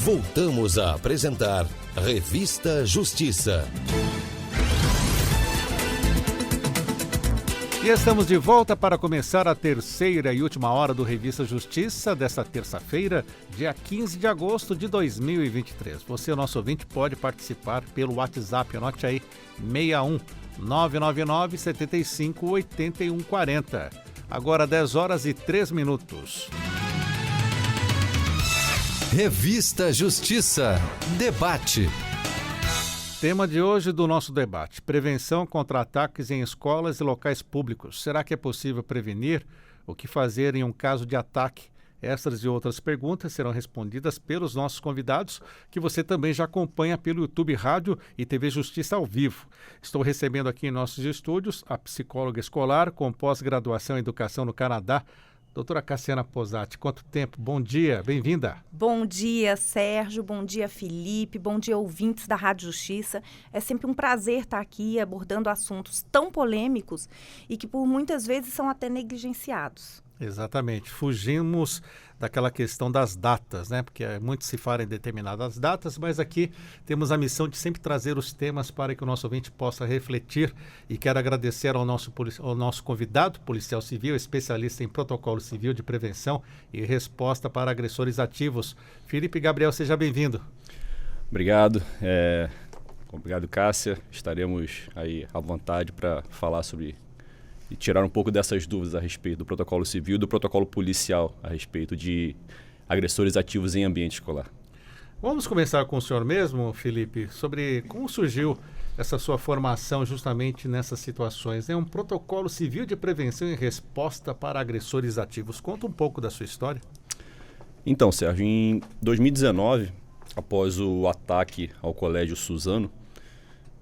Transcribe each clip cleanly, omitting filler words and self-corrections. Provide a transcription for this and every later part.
Voltamos a apresentar Revista Justiça. E estamos de volta para começar a terceira e última hora do Revista Justiça desta terça-feira, dia 15 de agosto de 2023. Você, nosso ouvinte, pode participar pelo WhatsApp, anote aí, 61 999 75 81 40. Agora 10 horas e 3 minutos. Revista Justiça. Debate. Tema de hoje do nosso debate: prevenção contra ataques em escolas e locais públicos. Será que é possível prevenir? O que fazer em um caso de ataque? Estas e outras perguntas serão respondidas pelos nossos convidados, que você também já acompanha pelo YouTube Rádio e TV Justiça ao vivo. Estou recebendo aqui em nossos estúdios a psicóloga escolar com pós-graduação em Educação no Canadá, doutora Cassiana Posati. Quanto tempo? Bom dia, bem-vinda. Bom dia, Sérgio. Bom dia, Felipe. Bom dia, ouvintes da Rádio Justiça. É sempre um prazer estar aqui abordando assuntos tão polêmicos e que por muitas vezes são até negligenciados. Exatamente. Fugimos daquela questão das datas, né? Porque muito se fala em determinadas datas, mas aqui temos a missão de sempre trazer os temas para que o nosso ouvinte possa refletir. E quero agradecer ao nosso convidado, policial civil, especialista em protocolo civil de prevenção e resposta para agressores ativos. Felipe Gabriel, seja bem-vindo. Obrigado. Obrigado, Cássia. Estaremos aí à vontade para falar sobre e tirar um pouco dessas dúvidas a respeito do protocolo civil e do protocolo policial a respeito de agressores ativos em ambiente escolar. Vamos começar com o senhor mesmo, Felipe, sobre como surgiu essa sua formação justamente nessas situações. É um protocolo civil de prevenção e resposta para agressores ativos. Conta um pouco da sua história. Então, Sérgio, em 2019, após o ataque ao Colégio Suzano,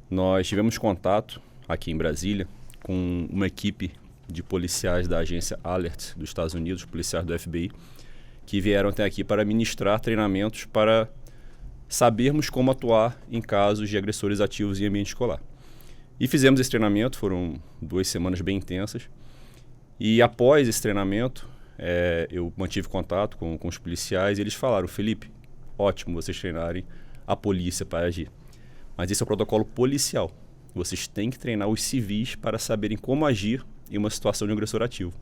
nós tivemos contato aqui em Brasília com uma equipe de policiais da agência Alert dos Estados Unidos, policiais do FBI, que vieram até aqui para ministrar treinamentos para sabermos como atuar em casos de agressores ativos em ambiente escolar. E fizemos esse treinamento, foram 2 semanas bem intensas. E após esse treinamento, eu mantive contato com os policiais e eles falaram: Felipe, ótimo vocês treinarem a polícia para agir, mas esse é o protocolo policial. Vocês têm que treinar os civis para saberem como agir em uma situação de agressor ativo.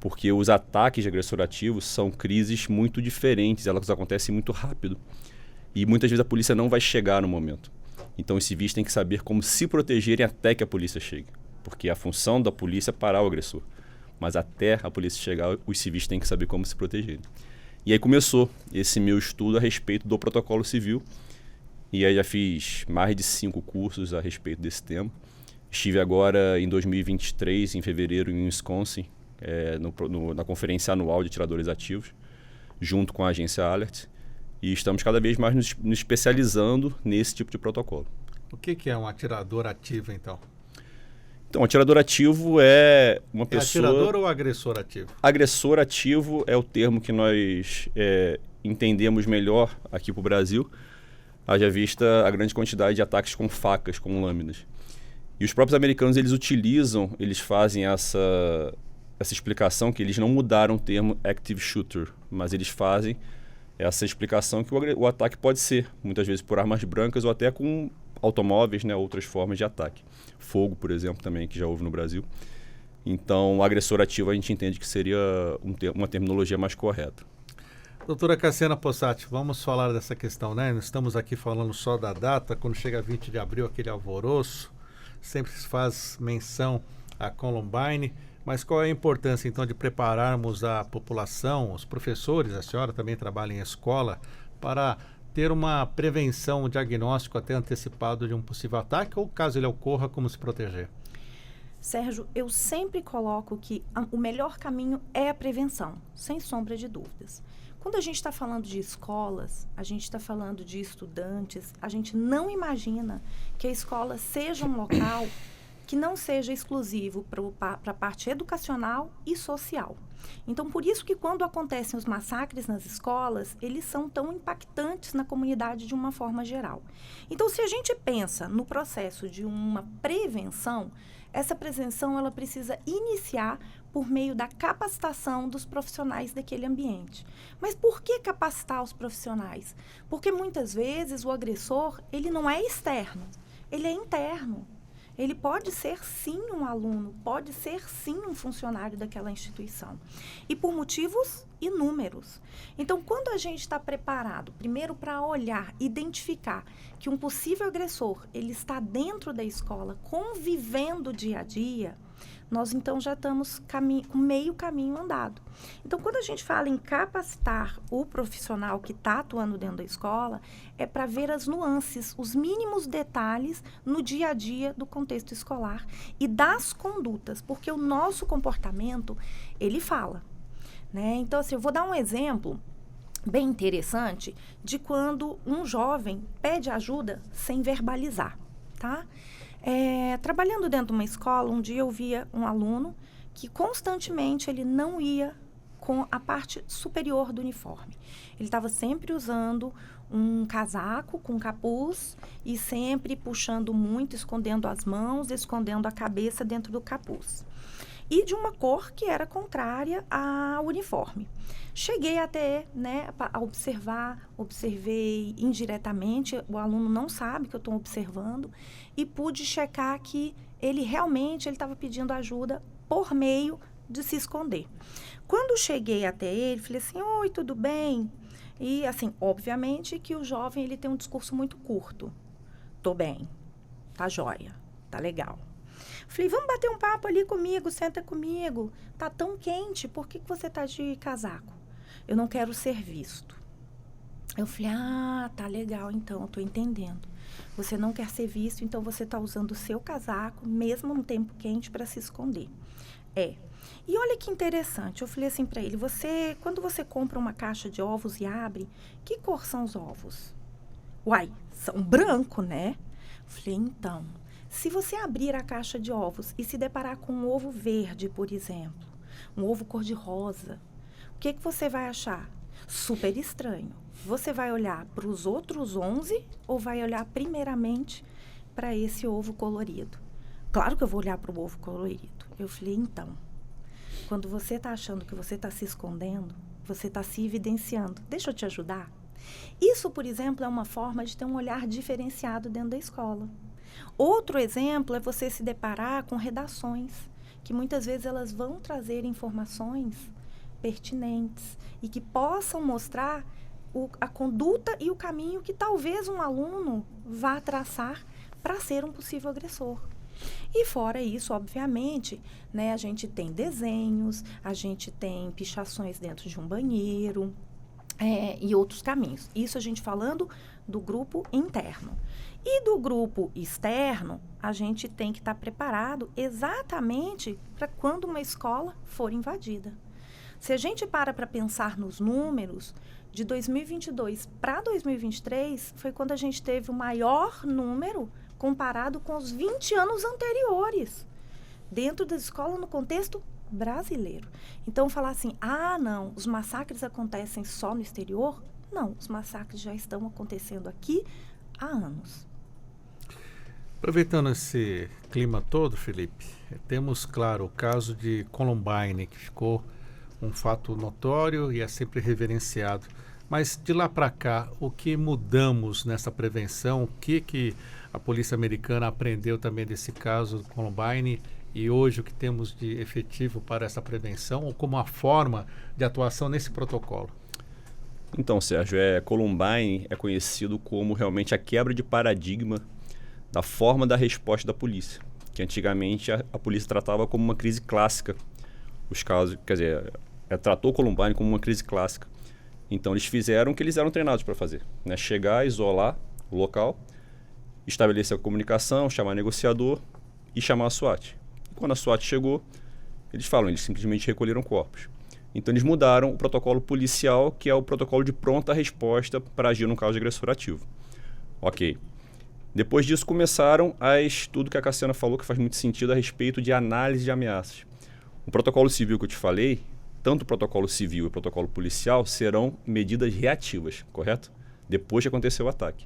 Porque os ataques de agressor ativo são crises muito diferentes, elas acontecem muito rápido. E muitas vezes a polícia não vai chegar no momento. Então os civis têm que saber como se protegerem até que a polícia chegue. Porque a função da polícia é parar o agressor. Mas até a polícia chegar, os civis têm que saber como se protegerem. E aí começou esse meu estudo a respeito do protocolo civil. E aí já fiz mais de 5 cursos a respeito desse tema. Estive agora em 2023, em fevereiro, em Wisconsin, na conferência anual de atiradores ativos, junto com a agência Alert. E estamos cada vez mais nos especializando nesse tipo de protocolo. O que é um atirador ativo, então? Então, atirador ativo é uma pessoa... Atirador ou agressor ativo? Agressor ativo é o termo que nós entendemos melhor aqui para o Brasil, haja vista a grande quantidade de ataques com facas, com lâminas. E os próprios americanos, eles fazem essa explicação que eles não mudaram o termo active shooter, mas eles fazem essa explicação que o ataque pode ser, muitas vezes por armas brancas ou até com automóveis, né, outras formas de ataque. Fogo, por exemplo, também, que já houve no Brasil. Então, o agressor ativo a gente entende que seria uma terminologia mais correta. Doutora Cassiana Posati, vamos falar dessa questão, né? Não estamos aqui falando só da data, quando chega 20 de abril, aquele alvoroço, sempre se faz menção a Columbine, mas qual é a importância, então, de prepararmos a população, os professores, a senhora também trabalha em escola, para ter uma prevenção, um diagnóstico até antecipado de um possível ataque, ou caso ele ocorra, como se proteger? Sérgio, eu sempre coloco que o melhor caminho é a prevenção, sem sombra de dúvidas. Quando a gente está falando de escolas, a gente está falando de estudantes, a gente não imagina que a escola seja um local que não seja exclusivo para a parte educacional e social. Então, por isso que quando acontecem os massacres nas escolas, eles são tão impactantes na comunidade de uma forma geral. Então, se a gente pensa no processo de uma prevenção, essa prevenção ela precisa iniciar por meio da capacitação dos profissionais daquele ambiente. Mas por que capacitar os profissionais? Porque muitas vezes o agressor, ele não é externo, ele é interno. Ele pode ser, sim, um aluno, pode ser, sim, um funcionário daquela instituição. E por motivos inúmeros. Então, quando a gente está preparado, primeiro para olhar, identificar que um possível agressor, ele está dentro da escola, convivendo dia a dia, nós então já estamos com meio caminho andado. Então, quando a gente fala em capacitar o profissional que está atuando dentro da escola, é para ver as nuances, os mínimos detalhes no dia a dia do contexto escolar e das condutas, porque o nosso comportamento, ele fala, né? Então, assim, eu vou dar um exemplo bem interessante de quando um jovem pede ajuda sem verbalizar, tá? Trabalhando dentro de uma escola, um dia eu via um aluno que constantemente ele não ia com a parte superior do uniforme. Ele estava sempre usando um casaco com capuz e sempre puxando muito, escondendo as mãos, escondendo a cabeça dentro do capuz. E de uma cor que era contrária ao uniforme. Cheguei até, né, a observei indiretamente, o aluno não sabe que eu estou observando, e pude checar que ele realmente estava pedindo ajuda por meio de se esconder. Quando cheguei até ele, falei assim, oi, tudo bem? E assim, obviamente que o jovem ele tem um discurso muito curto. Tô bem, tá jóia, tá legal. Falei, vamos bater um papo ali comigo, senta comigo. Tá tão quente, por que você tá de casaco? Eu não quero ser visto. Eu falei, tá legal então, eu tô entendendo. Você não quer ser visto, então você tá usando o seu casaco, mesmo no tempo quente, para se esconder. E olha que interessante, eu falei assim para ele, quando você compra uma caixa de ovos e abre, que cor são os ovos? Uai, são branco, né? Falei, então, se você abrir a caixa de ovos e se deparar com um ovo verde, por exemplo, um ovo cor-de-rosa, o que você vai achar? Super estranho. Você vai olhar para os outros 11 ou vai olhar primeiramente para esse ovo colorido? Claro que eu vou olhar para o ovo colorido. Eu falei, então, quando você está achando que você está se escondendo, você está se evidenciando. Deixa eu te ajudar. Isso, por exemplo, é uma forma de ter um olhar diferenciado dentro da escola. Outro exemplo é você se deparar com redações, que muitas vezes elas vão trazer informações pertinentes e que possam mostrar a conduta e o caminho que talvez um aluno vá traçar para ser um possível agressor. E fora isso, obviamente, né, a gente tem desenhos, a gente tem pichações dentro de um banheiro e outros caminhos. Isso a gente falando do grupo interno. E do grupo externo, a gente tem que estar preparado exatamente para quando uma escola for invadida. Se a gente para pensar nos números, de 2022 para 2023, foi quando a gente teve o maior número comparado com os 20 anos anteriores, dentro da escola no contexto brasileiro. Então, falar assim, não, os massacres acontecem só no exterior? Não, os massacres já estão acontecendo aqui há anos. Aproveitando esse clima todo, Felipe, temos, claro, o caso de Columbine, que ficou um fato notório e é sempre reverenciado. Mas de lá para cá, o que mudamos nessa prevenção? O que a polícia americana aprendeu também desse caso do Columbine e hoje o que temos de efetivo para essa prevenção ou como a forma de atuação nesse protocolo? Então, Sérgio, Columbine é conhecido como realmente a quebra de paradigma da forma da resposta da polícia, que antigamente a polícia tratava como uma crise clássica. Os casos, quer dizer, tratou Columbine como uma crise clássica. Então, eles fizeram o que eles eram treinados para fazer, né? Chegar, isolar o local, estabelecer a comunicação, chamar negociador e chamar a SWAT. E quando a SWAT chegou, eles simplesmente recolheram corpos. Então, eles mudaram o protocolo policial, que é o protocolo de pronta resposta para agir num caso de agressor ativo. Ok. Depois disso começaram tudo que a Cassiana falou, que faz muito sentido a respeito de análise de ameaças. O protocolo civil que eu te falei, tanto o protocolo civil e o protocolo policial serão medidas reativas, correto? Depois que aconteceu o ataque.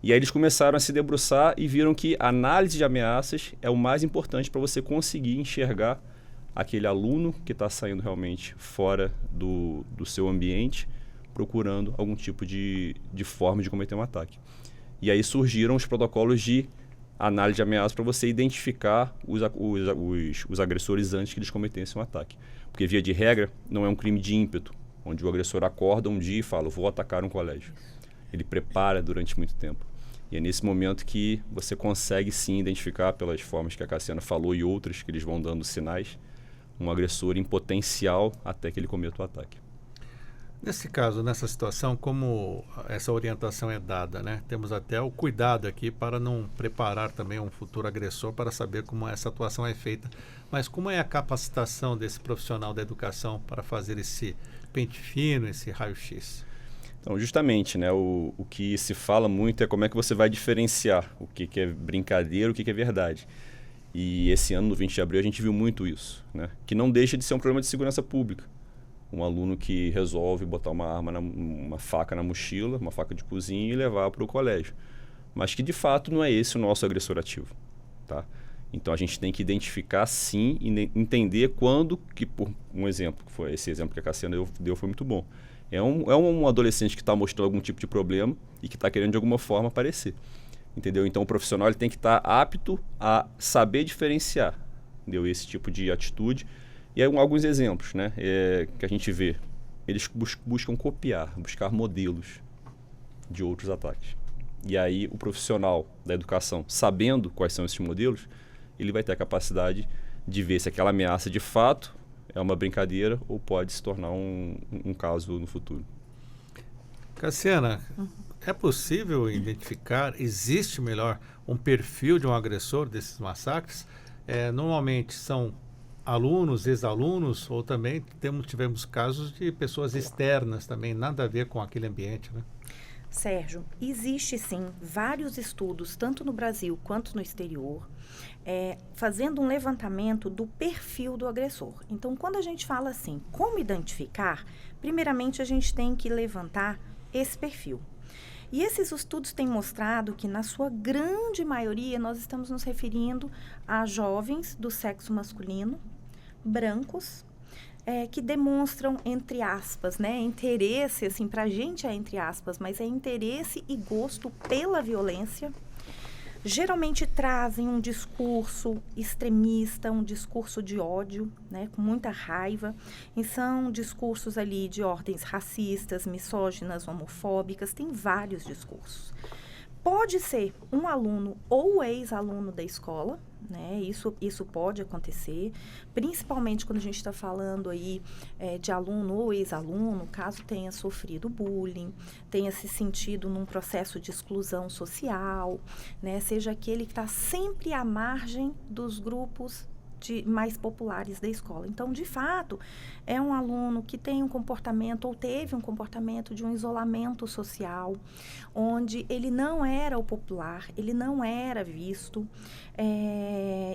E aí eles começaram a se debruçar e viram que a análise de ameaças é o mais importante para você conseguir enxergar aquele aluno que está saindo realmente fora do seu ambiente, procurando algum tipo de forma de cometer um ataque. E aí surgiram os protocolos de análise de ameaça para você identificar os agressores antes que eles cometessem um ataque. Porque, via de regra, não é um crime de ímpeto, onde o agressor acorda um dia e fala, vou atacar um colégio. Ele prepara durante muito tempo. E é nesse momento que você consegue, sim, identificar, pelas formas que a Cassiana falou e outras que eles vão dando sinais, um agressor em potencial até que ele cometa o ataque. Nesse caso, nessa situação, como essa orientação é dada, né? Temos até o cuidado aqui para não preparar também um futuro agressor para saber como essa atuação é feita. Mas como é a capacitação desse profissional da educação para fazer esse pente fino, esse raio-x? Então, justamente, né, o que se fala muito é como é que você vai diferenciar o que é brincadeira, o que é verdade. E esse ano, no 20 de abril, a gente viu muito isso, né? Que não deixa de ser um problema de segurança pública. Um aluno que resolve botar uma faca na mochila, uma faca de cozinha e levar para o colégio. Mas que, de fato, não é esse o nosso agressor ativo. Tá? Então, a gente tem que identificar, sim, e entender quando, que por um exemplo, que foi esse exemplo que a Cassiana deu foi muito bom. É um adolescente que está mostrando algum tipo de problema e que está querendo, de alguma forma, aparecer. Entendeu? Então, o profissional ele tem que estar apto a saber diferenciar, entendeu? Esse tipo de atitude. E aí, alguns exemplos, né, que a gente vê. Eles buscam buscar modelos de outros ataques. E aí, o profissional da educação, sabendo quais são esses modelos, ele vai ter a capacidade de ver se aquela ameaça, de fato, é uma brincadeira ou pode se tornar um caso no futuro. Cassiana, é possível identificar, existe melhor, um perfil de um agressor desses massacres? Normalmente são alunos, ex-alunos, ou também tivemos casos de pessoas externas também, nada a ver com aquele ambiente, né? Sérgio, existe sim vários estudos, tanto no Brasil quanto no exterior, fazendo um levantamento do perfil do agressor. Então, quando a gente fala assim, como identificar, primeiramente a gente tem que levantar esse perfil. E esses estudos têm mostrado que, na sua grande maioria, nós estamos nos referindo a jovens do sexo masculino, brancos, que demonstram, entre aspas, né, interesse, assim, para a gente é entre aspas, mas é interesse e gosto pela violência. Geralmente trazem um discurso extremista, um discurso de ódio, né, com muita raiva. E são discursos ali de ordens racistas, misóginas, homofóbicas, tem vários discursos. Pode ser um aluno ou ex-aluno da escola, né? Isso pode acontecer, principalmente quando a gente está falando aí de aluno ou ex-aluno, caso tenha sofrido bullying, tenha se sentido num processo de exclusão social, né? Seja aquele que está sempre à margem dos grupos mais populares da escola. Então, de fato, é um aluno que tem um comportamento ou teve um comportamento de um isolamento social, onde ele não era o popular, ele não era visto.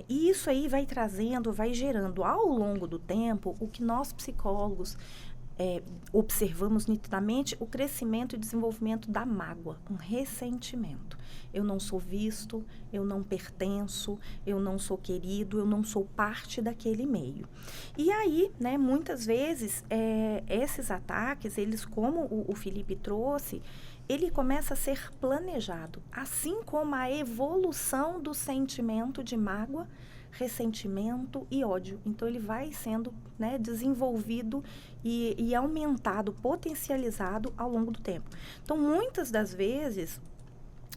E isso aí vai trazendo, vai gerando ao longo do tempo o que nós psicólogos observamos nitidamente, o crescimento e desenvolvimento da mágoa, um ressentimento. Eu não sou visto, eu não pertenço, eu não sou querido, eu não sou parte daquele meio. E aí, né, muitas vezes, esses ataques, eles, como o Felipe trouxe, ele começa a ser planejado, assim como a evolução do sentimento de mágoa, ressentimento e ódio. Então, ele vai sendo, né, desenvolvido e aumentado, potencializado ao longo do tempo. Então, muitas das vezes,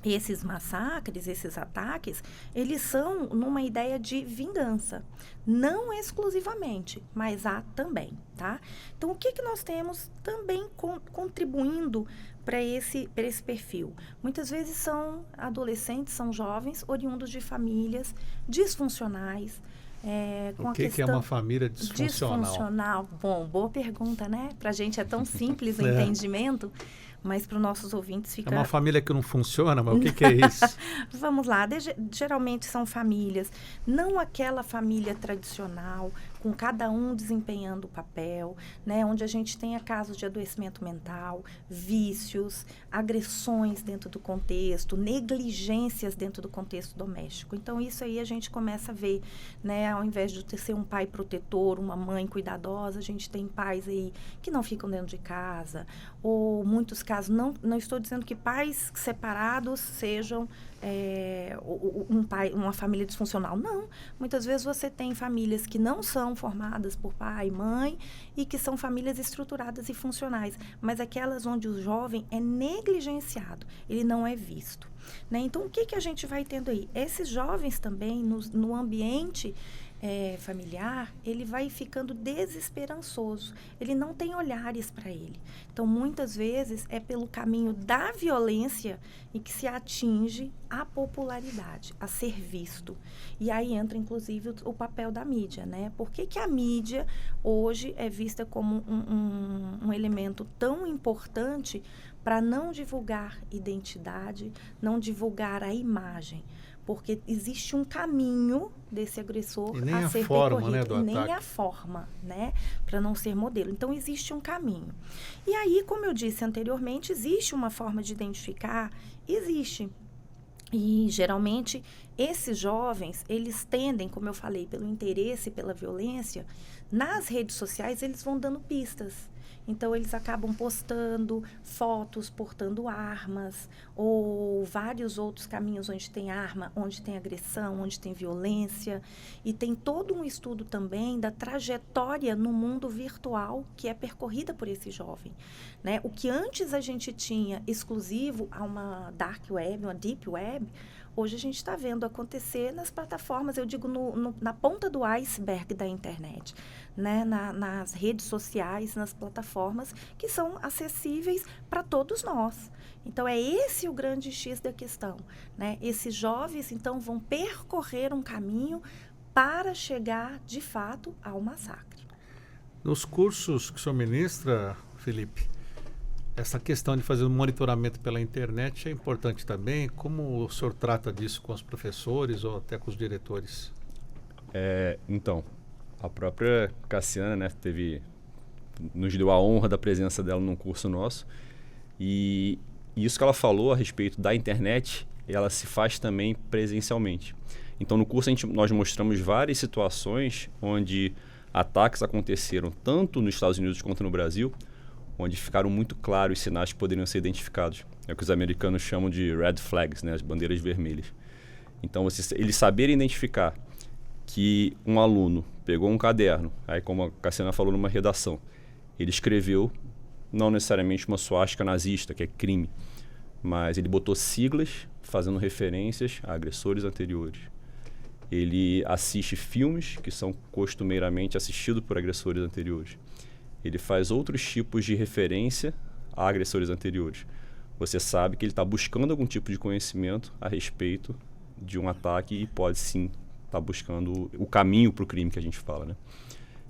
esses massacres, esses ataques, eles são numa ideia de vingança. Não exclusivamente, mas há também, tá? Então, o que nós temos também contribuindo para esse perfil? Muitas vezes são adolescentes, são jovens, oriundos de famílias disfuncionais. O que é uma família disfuncional? Bom, boa pergunta, né? Para a gente é tão simples o entendimento, mas para os nossos ouvintes fica... É uma família que não funciona, mas o que é isso? Vamos lá, geralmente são famílias, não aquela família tradicional, com cada um desempenhando o papel, né, onde a gente tenha casos de adoecimento mental, vícios, agressões dentro do contexto, negligências dentro do contexto doméstico. Então, isso aí a gente começa a ver, né, ao invés de ser um pai protetor, uma mãe cuidadosa, a gente tem pais aí que não ficam dentro de casa, ou muitos casos, não estou dizendo que pais separados sejam uma família disfuncional. Não. Muitas vezes você tem famílias que não são formadas por pai e mãe e que são famílias estruturadas e funcionais, mas aquelas onde o jovem é negligenciado, ele não é visto. Né? Então, o que a gente vai tendo aí? Esses jovens também, no ambiente familiar, ele vai ficando desesperançoso. Ele não tem olhares para ele. Então, muitas vezes, é pelo caminho da violência em que se atinge a popularidade, a ser visto. E aí entra, inclusive, o papel da mídia, né? Por que a mídia, hoje, é vista como um elemento tão importante para não divulgar identidade, não divulgar a imagem? Porque existe um caminho desse agressor a ser percorrido, né, do e nem ataque. a forma, né, para não ser modelo. Então, existe um caminho. E aí, como eu disse anteriormente, existe uma forma de identificar? Existe. E, geralmente, esses jovens, eles tendem, como eu falei, pelo interesse, pela violência, nas redes sociais, eles vão dando pistas. Então, eles acabam postando fotos, portando armas, ou vários outros caminhos onde tem arma, onde tem agressão, onde tem violência. E tem todo um estudo também da trajetória no mundo virtual que é percorrida por esse jovem. Né? O que antes a gente tinha exclusivo a uma dark web, uma deep web, hoje a gente está vendo acontecer nas plataformas, eu digo na ponta do iceberg da internet, né? Nas redes sociais, nas plataformas que são acessíveis para todos nós. Então, é esse o grande X da questão. Né? Esses jovens, então, vão percorrer um caminho para chegar, de fato, ao massacre. Nos cursos que o senhor ministra, Felipe, essa questão de fazer um monitoramento pela internet é importante também. Como o senhor trata disso com os professores ou até com os diretores? Então, a própria Cassiana, né, nos deu a honra da presença dela num curso nosso. E isso que ela falou a respeito da internet, ela se faz também presencialmente. Então, no curso nós mostramos várias situações onde ataques aconteceram tanto nos Estados Unidos quanto no Brasil, onde ficaram muito claros os sinais que poderiam ser identificados. É o que os americanos chamam de red flags, né, as bandeiras vermelhas. Então, eles saberem identificar que um aluno pegou um caderno, aí como a Cassiana falou numa redação, ele escreveu, não necessariamente uma suástica nazista, que é crime, mas ele botou siglas fazendo referências a agressores anteriores. Ele assiste filmes que são costumeiramente assistidos por agressores anteriores. Ele faz outros tipos de referência a agressores anteriores. Você sabe que ele está buscando algum tipo de conhecimento a respeito de um ataque e pode sim estar buscando o caminho para o crime que a gente fala, né?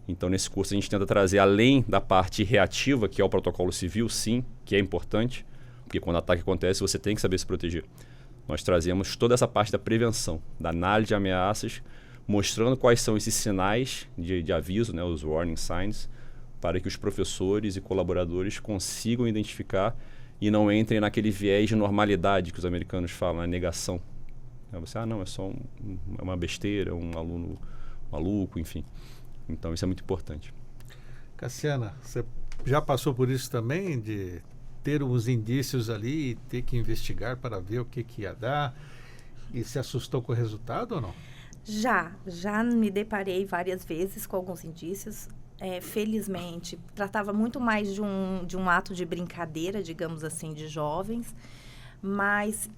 Então, nesse curso, a gente tenta trazer, além da parte reativa, que é o protocolo civil, sim, que é importante, porque quando o ataque acontece, você tem que saber se proteger. Nós trazemos toda essa parte da prevenção, da análise de ameaças, mostrando quais são esses sinais de aviso, né, os warning signs, para que os professores e colaboradores consigam identificar e não entrem naquele viés de normalidade que os americanos falam, a negação. Você, não, é só uma besteira, um aluno maluco, enfim. Então, isso é muito importante. Cassiana, você já passou por isso também, de ter uns indícios ali e ter que investigar para ver o que ia dar? E se assustou com o resultado ou não? Já me deparei várias vezes com alguns indícios. Felizmente, tratava muito mais de um ato de brincadeira, digamos assim, de jovens. Mas,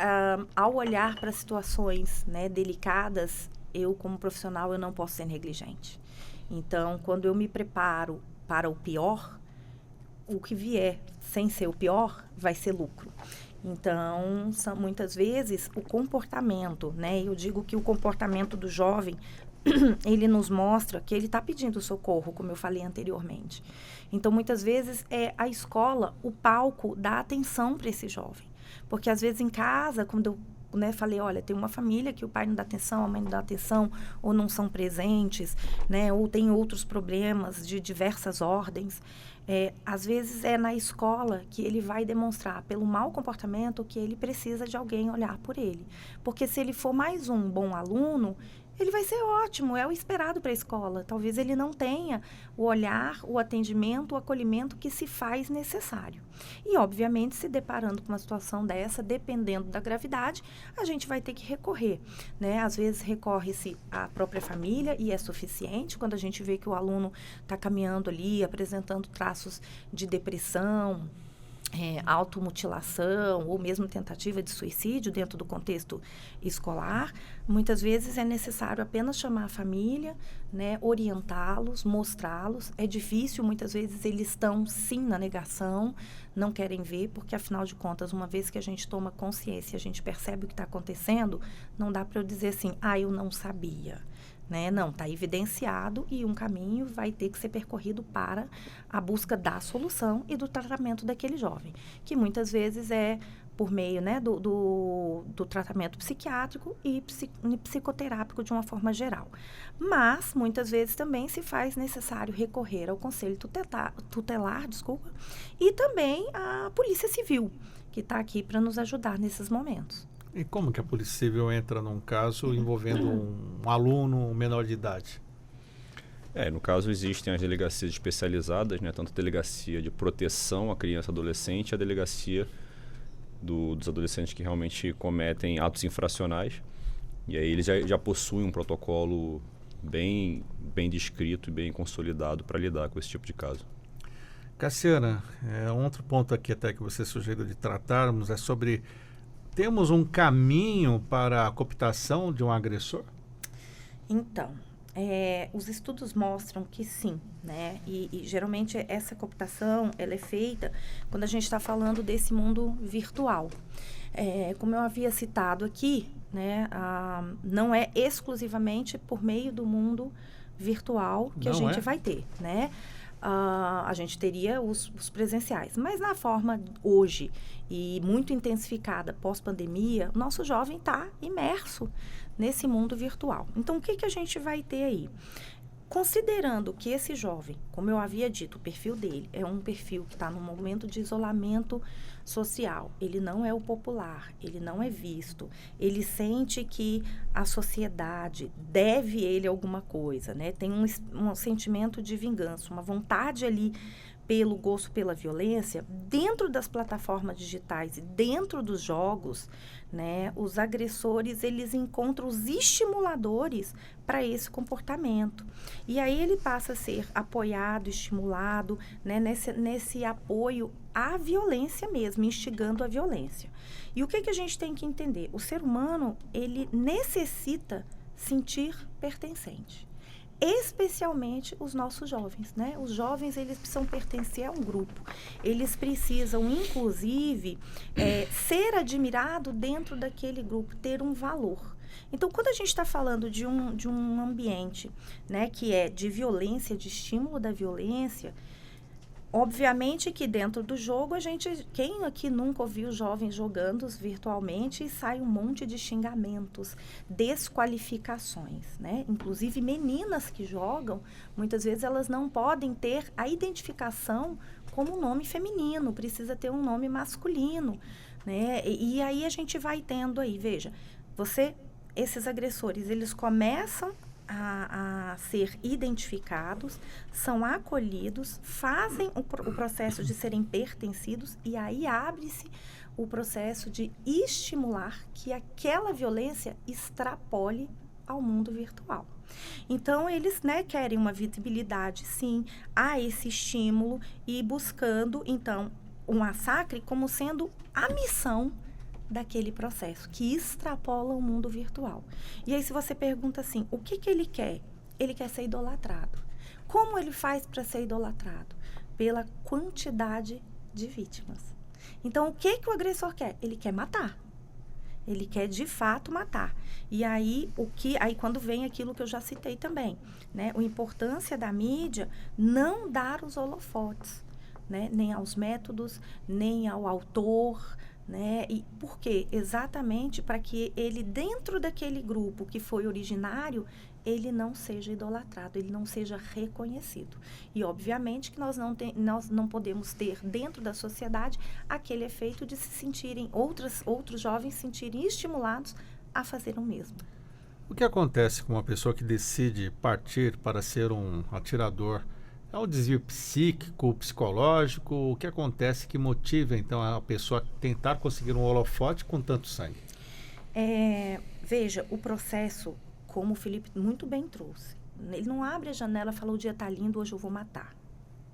ao olhar para situações, né, delicadas, eu, como profissional, eu não posso ser negligente. Então, quando eu me preparo para o pior, o que vier sem ser o pior vai ser lucro. Então, muitas vezes, o comportamento, né? Eu digo que o comportamento do jovem ele nos mostra que ele está pedindo socorro, como eu falei anteriormente. Então, muitas vezes, é a escola o palco da atenção para esse jovem. Porque, às vezes, em casa, quando eu falei, olha, tem uma família que o pai não dá atenção, a mãe não dá atenção, ou não são presentes, né, ou tem outros problemas de diversas ordens. Às vezes é na escola que ele vai demonstrar, pelo mau comportamento, que ele precisa de alguém olhar por ele. Porque se ele for mais um bom aluno, ele vai ser ótimo, é o esperado para a escola. Talvez ele não tenha o olhar, o atendimento, o acolhimento que se faz necessário. E, obviamente, se deparando com uma situação dessa, dependendo da gravidade, a gente vai ter que recorrer, né? Às vezes recorre-se à própria família e é suficiente quando a gente vê que o aluno está caminhando ali, apresentando traços de depressão, automutilação ou mesmo tentativa de suicídio dentro do contexto escolar. Muitas vezes é necessário apenas chamar a família, né, orientá-los, mostrá-los. É difícil, muitas vezes eles estão sim na negação, não querem ver, porque afinal de contas, uma vez que a gente toma consciência, a gente percebe o que está acontecendo, não dá para eu dizer assim, eu não sabia. Né? Não, está evidenciado e um caminho vai ter que ser percorrido para a busca da solução e do tratamento daquele jovem, que muitas vezes é por meio, né, do tratamento psiquiátrico e psicoterápico de uma forma geral. Mas, muitas vezes também se faz necessário recorrer ao Conselho Tutelar, e também à Polícia Civil, que está aqui para nos ajudar nesses momentos. E como que a Polícia Civil entra num caso envolvendo um aluno menor de idade? No caso, existem as delegacias especializadas, né? Tanto a delegacia de proteção à criança e adolescente, a delegacia dos adolescentes que realmente cometem atos infracionais. E aí eles já possuem um protocolo bem descrito e bem consolidado para lidar com esse tipo de caso. Cassiana, outro ponto aqui até que você sugeriu de tratarmos é sobre... Temos um caminho para a cooptação de um agressor? Então, os estudos mostram que sim, né? E geralmente essa cooptação, ela é feita quando a gente está falando desse mundo virtual. Como eu havia citado aqui, né? Não é exclusivamente por meio do mundo virtual que a gente vai ter, né? A gente teria os presenciais. Mas na forma hoje e muito intensificada pós-pandemia, nosso jovem está imerso nesse mundo virtual. Então, o que a gente vai ter aí? Considerando que esse jovem, como eu havia dito, o perfil dele é um perfil que está num momento de isolamento social, ele não é o popular, ele não é visto, ele sente que a sociedade deve ele alguma coisa, né? Tem um sentimento de vingança, uma vontade ali pelo gosto pela violência, dentro das plataformas digitais e dentro dos jogos, né, os agressores, eles encontram os estimuladores para esse comportamento. E aí ele passa a ser apoiado, estimulado, né, nesse apoio à violência mesmo, instigando a violência. E o que a gente tem que entender? O ser humano, ele necessita sentir pertencente. Especialmente os nossos jovens, né? Os jovens, eles precisam pertencer a um grupo. Eles precisam, inclusive, ser admirado dentro daquele grupo, ter um valor. Então, quando a gente está falando de um ambiente, né, que é de violência, de estímulo da violência, obviamente que dentro do jogo, quem aqui nunca ouviu jovens jogando virtualmente e sai um monte de xingamentos, desqualificações, né? Inclusive meninas que jogam, muitas vezes elas não podem ter a identificação como nome feminino, precisa ter um nome masculino, né? E aí a gente vai tendo aí, veja, esses agressores, eles começam a ser identificados, são acolhidos, fazem o processo de serem pertencidos e aí abre-se o processo de estimular que aquela violência extrapole ao mundo virtual. Então, eles, né, querem uma visibilidade, sim, a esse estímulo e buscando, então, o massacre como sendo a missão daquele processo, que extrapola o mundo virtual. E aí, se você pergunta assim, o que ele quer? Ele quer ser idolatrado. Como ele faz para ser idolatrado? Pela quantidade de vítimas. Então, o que o agressor quer? Ele quer matar. Ele quer de fato matar. E aí, quando vem aquilo que eu já citei também, né? A importância da mídia não dar os holofotes, né? Nem aos métodos, nem ao autor, né? E por quê? Exatamente para que ele, dentro daquele grupo que foi originário, ele não seja idolatrado, ele não seja reconhecido. E, obviamente, que nós não podemos ter dentro da sociedade aquele efeito de se sentirem, outros jovens se sentirem estimulados a fazer o mesmo. O que acontece com uma pessoa que decide partir para ser um atirador? É um desvio psíquico, psicológico? O que acontece que motiva, então, a pessoa a tentar conseguir um holofote com tanto sangue? Veja, o processo, como o Felipe muito bem trouxe, ele não abre a janela e fala, o dia está lindo, hoje eu vou matar,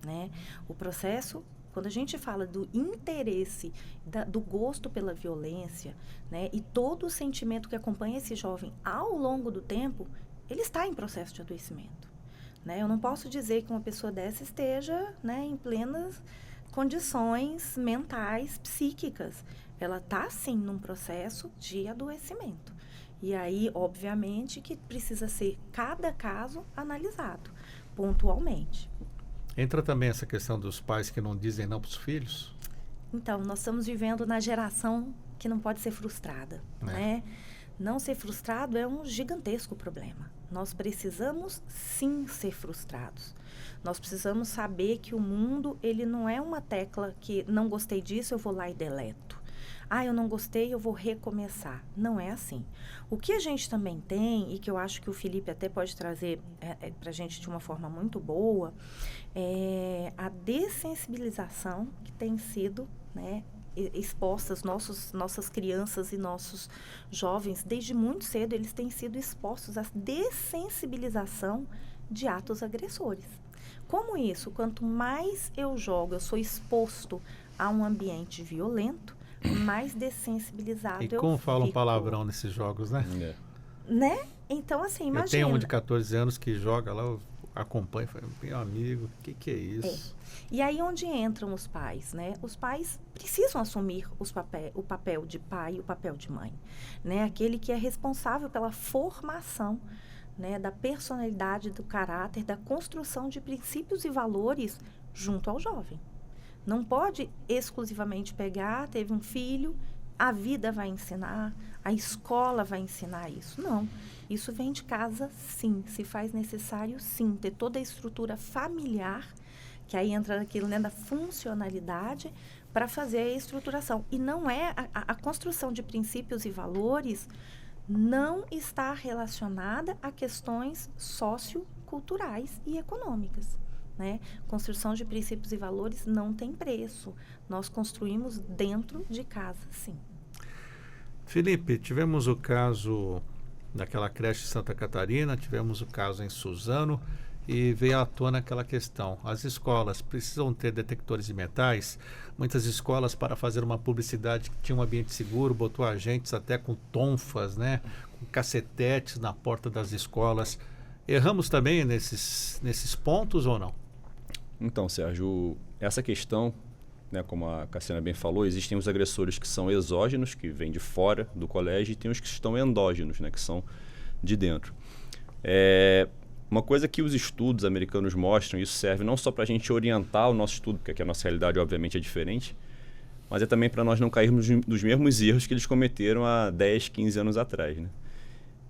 né? O processo, quando a gente fala do interesse, do gosto pela violência, né? E todo o sentimento que acompanha esse jovem ao longo do tempo, ele está em processo de adoecimento, né? Eu não posso dizer que uma pessoa dessa esteja, né, em plenas condições mentais, psíquicas. Ela está, sim, num processo de adoecimento. E aí, obviamente, que precisa ser cada caso analisado, pontualmente. Entra também essa questão dos pais que não dizem não para os filhos? Então, nós estamos vivendo na geração que não pode ser frustrada, né? Não ser frustrado é um gigantesco problema. Nós precisamos, sim, ser frustrados. Nós precisamos saber que o mundo, ele não é uma tecla que não gostei disso, eu vou lá e deleto. Eu não gostei, eu vou recomeçar. Não é assim. O que a gente também tem, e que eu acho que o Felipe até pode trazer para a gente de uma forma muito boa, é a dessensibilização que tem sido, né, expostas, nossas crianças e nossos jovens, desde muito cedo, eles têm sido expostos à dessensibilização de atos agressores. Como isso? Quanto mais eu jogo, eu sou exposto a um ambiente violento, mais dessensibilizado eu fico. E como falam palavrão nesses jogos, né? Né? Então, assim, imagina. Eu tenho um de 14 anos que joga lá, eu acompanho, falo, meu amigo, o que é isso? E aí onde entram os pais, né? Os pais precisam assumir o papel de pai e o papel de mãe, né? Aquele que é responsável pela formação, né, da personalidade, do caráter, da construção de princípios e valores junto ao jovem. Não pode exclusivamente pegar, teve um filho, a vida vai ensinar, a escola vai ensinar isso. Não, isso vem de casa, sim. Se faz necessário, sim, ter toda a estrutura familiar, que aí entra naquilo, né, da funcionalidade, para fazer a estruturação. E não é a construção de princípios e valores não está relacionada a questões socioculturais e econômicas, né? Construção de princípios e valores não tem preço. Nós construímos dentro de casa, sim. Felipe, tivemos o caso daquela creche Santa Catarina, tivemos o caso em Suzano e veio à tona aquela questão. As escolas precisam ter detectores de metais. Muitas escolas, para fazer uma publicidade que tinha um ambiente seguro, botou agentes até com tonfas, né? Com cacetetes na porta das escolas. Erramos também nesses pontos ou não? Então, Sérgio, essa questão, né, como a Cassiana bem falou, existem os agressores que são exógenos, que vêm de fora do colégio, e tem os que estão endógenos, né, que são de dentro. Uma coisa que os estudos americanos mostram, isso serve não só para a gente orientar o nosso estudo, porque aqui a nossa realidade obviamente é diferente, mas é também para nós não cairmos nos mesmos erros que eles cometeram há 10, 15 anos atrás, né?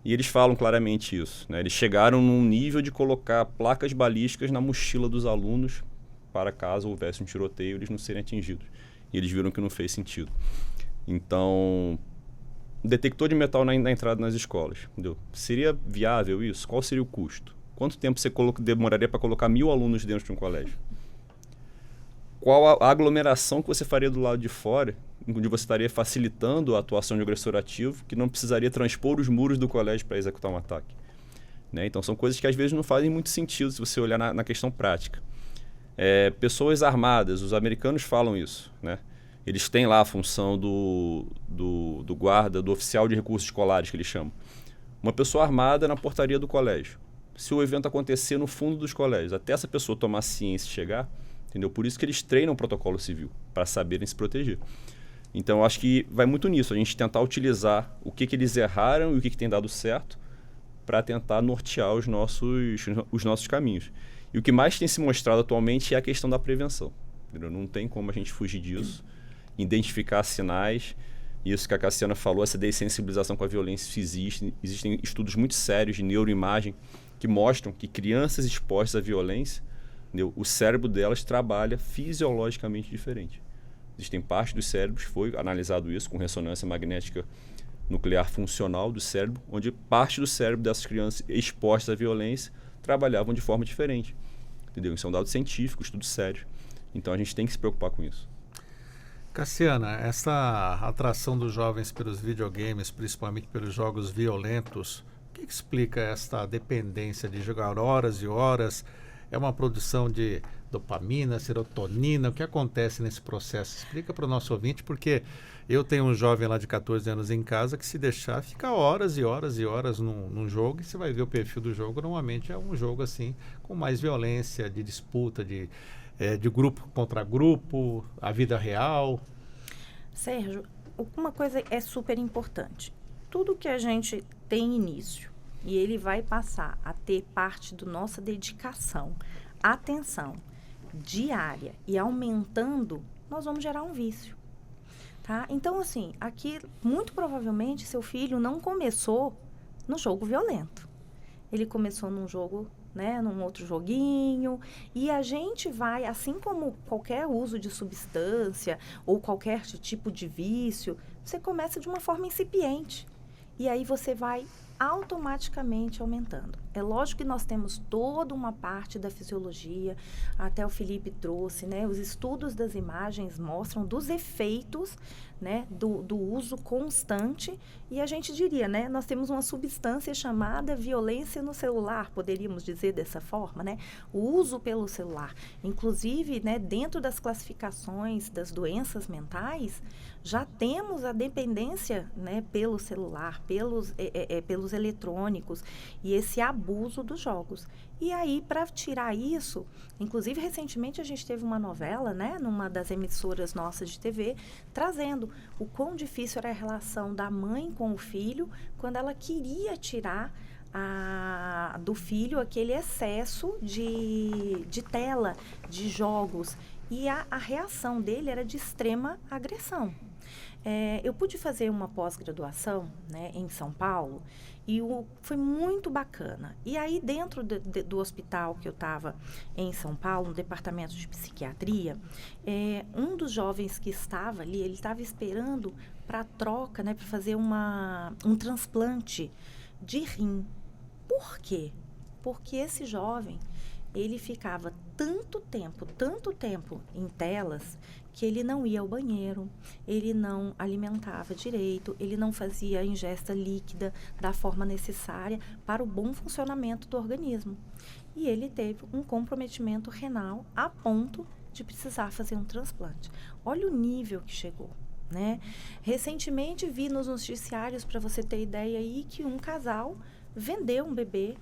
E eles falam claramente isso, né? Eles chegaram num nível de colocar placas balísticas na mochila dos alunos para caso houvesse um tiroteio, eles não serem atingidos. E eles viram que não fez sentido. Então, detector de metal na entrada nas escolas, entendeu? Seria viável isso? Qual seria o custo? Quanto tempo você demoraria para colocar 1000 alunos dentro de um colégio? Qual a aglomeração que você faria do lado de fora, onde você estaria facilitando a atuação de agressor ativo, que não precisaria transpor os muros do colégio para executar um ataque? Né? Então, são coisas que às vezes não fazem muito sentido se você olhar na questão prática. Pessoas armadas, os americanos falam isso, né? Eles têm lá a função do guarda, do oficial de recursos escolares, que eles chamam. Uma pessoa armada na portaria do colégio. Se o evento acontecer no fundo dos colégios, até essa pessoa tomar ciência e chegar, entendeu? Por isso que eles treinam o protocolo civil, para saberem se proteger. Então, eu acho que vai muito nisso, a gente tentar utilizar o que eles erraram e o que tem dado certo para tentar nortear os nossos caminhos. E o que mais tem se mostrado atualmente é a questão da prevenção. Entendeu? Não tem como a gente fugir disso, identificar sinais. Isso que a Cassiana falou, essa dessensibilização com a violência existe. Existem estudos muito sérios de neuroimagem que mostram que crianças expostas à violência, entendeu? O cérebro delas trabalha fisiologicamente diferente. Existem partes dos cérebros, foi analisado isso com ressonância magnética nuclear funcional do cérebro, onde parte do cérebro dessas crianças expostas à violência trabalhavam de forma diferente. Entendeu? Isso é um dado científico, estudo sério. Então a gente tem que se preocupar com isso. Cassiana, essa atração dos jovens pelos videogames, principalmente pelos jogos violentos, o que explica esta dependência de jogar horas e horas? É uma produção de dopamina, serotonina? O que acontece nesse processo? Explica para o nosso ouvinte, porque eu tenho um jovem lá de 14 anos em casa que, se deixar, fica horas e horas e horas num jogo, e você vai ver o perfil do jogo, normalmente é um jogo assim, com mais violência, de disputa, de grupo contra grupo, a vida real. Sérgio, uma coisa é super importante. Tudo que a gente tem início e ele vai passar a ter parte da nossa dedicação, atenção diária e aumentando, nós vamos gerar um vício. Tá? Então, assim, aqui, muito provavelmente, seu filho não começou no jogo violento. Ele começou num jogo, né, num outro joguinho, e a gente vai, assim como qualquer uso de substância ou qualquer tipo de vício, você começa de uma forma incipiente. E aí você vai automaticamente aumentando. É lógico que nós temos toda uma parte da fisiologia, até o Felipe trouxe, né? Os estudos das imagens mostram dos efeitos, né, do uso constante, e a gente diria, né, nós temos uma substância chamada violência no celular, poderíamos dizer dessa forma, né? O uso pelo celular. Inclusive, né, dentro das classificações das doenças mentais, já temos a dependência, né, pelo celular, pelos eletrônicos e esse abuso dos jogos. E aí, para tirar isso, inclusive recentemente a gente teve uma novela, né, numa das emissoras nossas de TV, trazendo o quão difícil era a relação da mãe com o filho quando ela queria tirar do filho aquele excesso de tela, de jogos. E a reação dele era de extrema agressão. Eu pude fazer uma pós-graduação, né, em São Paulo, e foi muito bacana. E aí, dentro do hospital que eu estava em São Paulo, no departamento de psiquiatria, um dos jovens que estava ali, ele estava esperando para troca, né, para fazer um transplante de rim. Por quê? Porque esse jovem, ele ficava tanto tempo em telas, que ele não ia ao banheiro, ele não alimentava direito, ele não fazia a ingesta líquida da forma necessária para o bom funcionamento do organismo. E ele teve um comprometimento renal a ponto de precisar fazer um transplante. Olha o nível que chegou, né? Recentemente vi nos noticiários, para você ter ideia aí, que um casal vendeu um bebê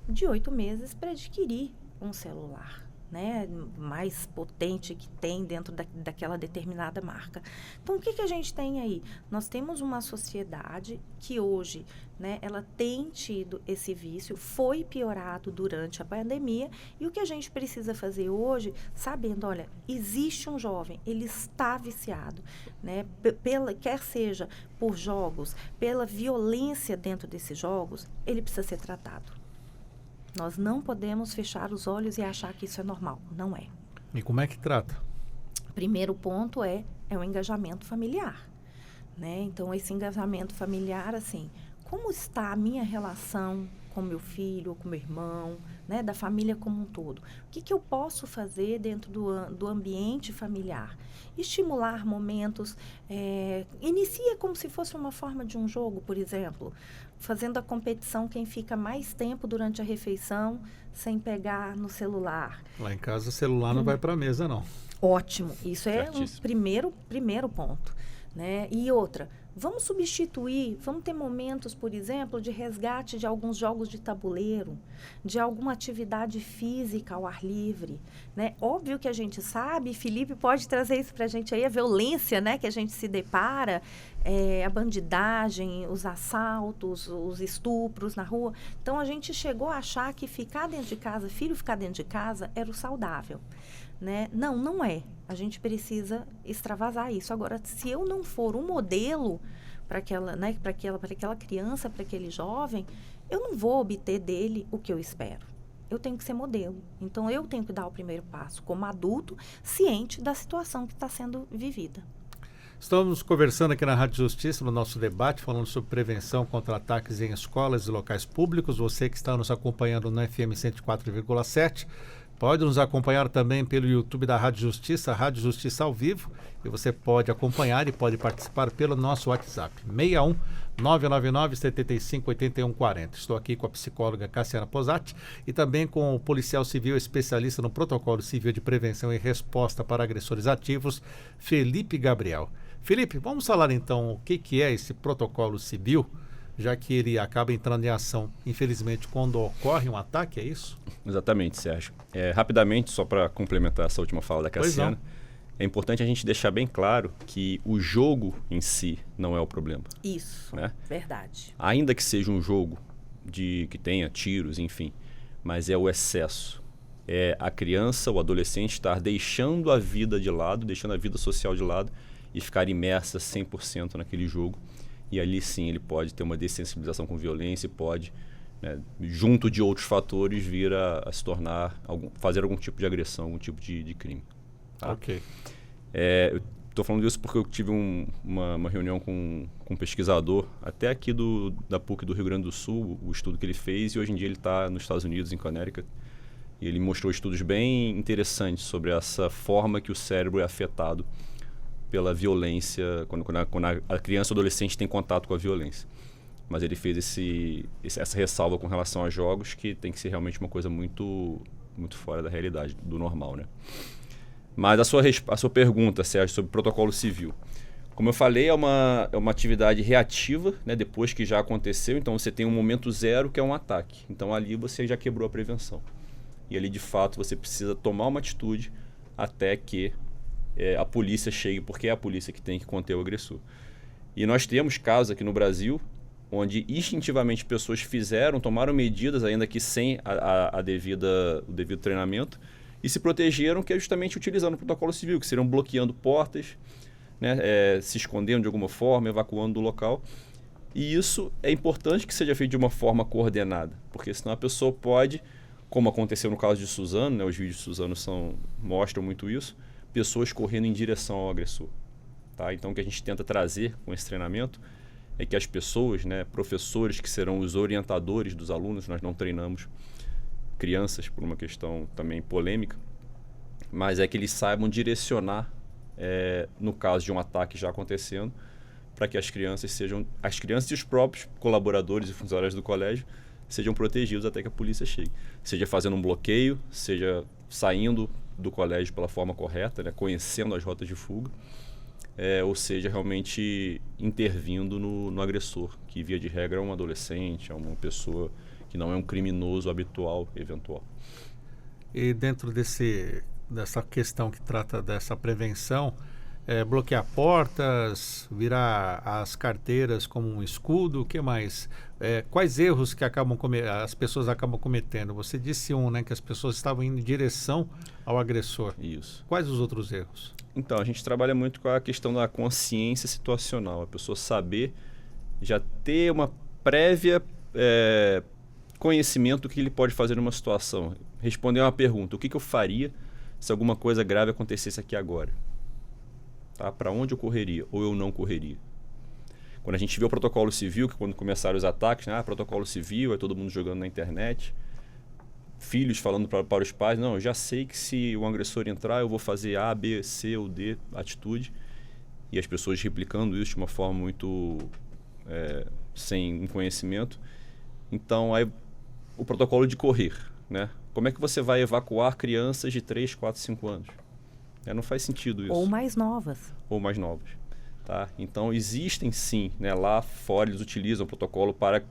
de 8 meses para adquirir um celular, né, mais potente que tem dentro daquela determinada marca. Então, o que a gente tem aí? Nós temos uma sociedade que hoje, né, ela tem tido esse vício, foi piorado durante a pandemia, e o que a gente precisa fazer hoje, sabendo, olha, existe um jovem, ele está viciado, né, quer seja por jogos, pela violência dentro desses jogos, ele precisa ser tratado. Nós não podemos fechar os olhos e achar que isso é normal. Não é. E como é que trata? Primeiro ponto é o engajamento familiar, né? Então, esse engajamento familiar, assim, como está a minha relação com meu filho, com meu irmão, né? Da família como um todo? O que eu posso fazer dentro do ambiente familiar? Estimular momentos, inicia como se fosse uma forma de um jogo, por exemplo, fazendo a competição quem fica mais tempo durante a refeição sem pegar no celular. Lá em casa o celular não vai para a mesa, não. Ótimo, isso é um primeiro ponto, né? E outra, Vamos substituir, vamos ter momentos, por exemplo, de resgate de alguns jogos de tabuleiro, de alguma atividade física ao ar livre, né? Óbvio que a gente sabe, Felipe pode trazer isso para a gente aí, a violência, né, que a gente se depara, a bandidagem, os assaltos, os estupros na rua. Então, a gente chegou a achar que ficar dentro de casa, filho ficar dentro de casa, era o saudável. Né? Não, não é. A gente precisa extravasar isso. Agora, se eu não for um modelo para aquela, né, para aquela criança, para aquele jovem, eu não vou obter dele o que eu espero. Eu tenho que ser modelo. Então, eu tenho que dar o primeiro passo como adulto, ciente da situação que está sendo vivida. Estamos conversando aqui na Rádio Justiça, no nosso debate, falando sobre prevenção contra ataques em escolas e locais públicos. Você que está nos acompanhando no FM 104,7, pode nos acompanhar também pelo YouTube da Rádio Justiça ao vivo. E você pode acompanhar e pode participar pelo nosso WhatsApp, 61 999 75 81 40. Estou aqui com a psicóloga Cassiana Posati e também com o policial civil especialista no protocolo civil de prevenção e resposta para agressores ativos, Felipe Gabriel. Felipe, vamos falar então o que é esse protocolo civil, já que ele acaba entrando em ação, infelizmente, quando ocorre um ataque, é isso? Exatamente, Sérgio. Rapidamente, só para complementar essa última fala da Cassiana, é importante a gente deixar bem claro que o jogo em si não é o problema. Isso, né? Verdade. Ainda que seja um jogo que tenha tiros, enfim, mas é o excesso. É a criança, o adolescente estar deixando a vida de lado, deixando a vida social de lado e ficar imersa 100% naquele jogo. E ali sim ele pode ter uma dessensibilização com violência e pode, né, junto de outros fatores, vir a se tornar, fazer algum tipo de agressão, algum tipo de crime. Tá? Ok. Eu estou falando isso porque eu tive uma reunião com um pesquisador, até aqui da PUC do Rio Grande do Sul, o estudo que ele fez, e hoje em dia ele está nos Estados Unidos, em Connecticut, e ele mostrou estudos bem interessantes sobre essa forma que o cérebro é afetado pela violência, quando a criança ou adolescente tem contato com a violência. Mas ele fez essa ressalva com relação a jogos, que tem que ser realmente uma coisa muito, muito fora da realidade, do normal, né? Mas a sua pergunta, Sérgio, sobre protocolo civil. Como eu falei, é uma atividade reativa, né, depois que já aconteceu. Então, você tem um momento zero, que é um ataque. Então, ali você já quebrou a prevenção. E ali, de fato, você precisa tomar uma atitude até que a polícia chegue, porque é a polícia que tem que conter o agressor. E nós temos casos aqui no Brasil onde instintivamente pessoas tomaram medidas, ainda que sem o devido treinamento, e se protegeram, que é justamente utilizando o protocolo civil, que seriam bloqueando portas, né, se escondendo de alguma forma, evacuando do local. E isso é importante que seja feito de uma forma coordenada, porque senão a pessoa pode, como aconteceu no caso de Suzano, né, os vídeos de Suzano mostram muito isso, pessoas correndo em direção ao agressor. Tá? Então, o que a gente tenta trazer com esse treinamento é que as pessoas, né, professores que serão os orientadores dos alunos, nós não treinamos crianças por uma questão também polêmica, mas é que eles saibam direcionar, no caso de um ataque já acontecendo, para que as crianças e os próprios colaboradores e funcionários do colégio sejam protegidos até que a polícia chegue. Seja fazendo um bloqueio, seja saindo do colégio pela forma correta, né, conhecendo as rotas de fuga, ou seja, realmente intervindo no agressor, que via de regra é um adolescente, é uma pessoa que não é um criminoso habitual, eventual. E dentro dessa questão que trata dessa prevenção, bloquear portas, virar as carteiras como um escudo, o que mais? Quais erros que as pessoas acabam cometendo? Você disse né, que as pessoas estavam indo em direção ao agressor. Isso. Quais os outros erros? Então, a gente trabalha muito com a questão da consciência situacional, a pessoa saber, já ter uma prévia conhecimento do que ele pode fazer numa situação. Responder uma pergunta: o que eu faria se alguma coisa grave acontecesse aqui agora? Tá? Para onde eu correria ou eu não correria? Quando a gente vê o protocolo civil, que quando começaram os ataques, né, protocolo civil, é todo mundo jogando na internet, filhos falando para os pais: não, eu já sei que se o agressor entrar eu vou fazer A, B, C ou D atitude, e as pessoas replicando isso de uma forma muito sem conhecimento. Então, aí, o protocolo de correr, né? Como é que você vai evacuar crianças de 3, 4, 5 anos? Não faz sentido isso. Ou mais novas. Ou mais novas. Tá? Então, existem sim, né, lá fora eles utilizam o protocolo para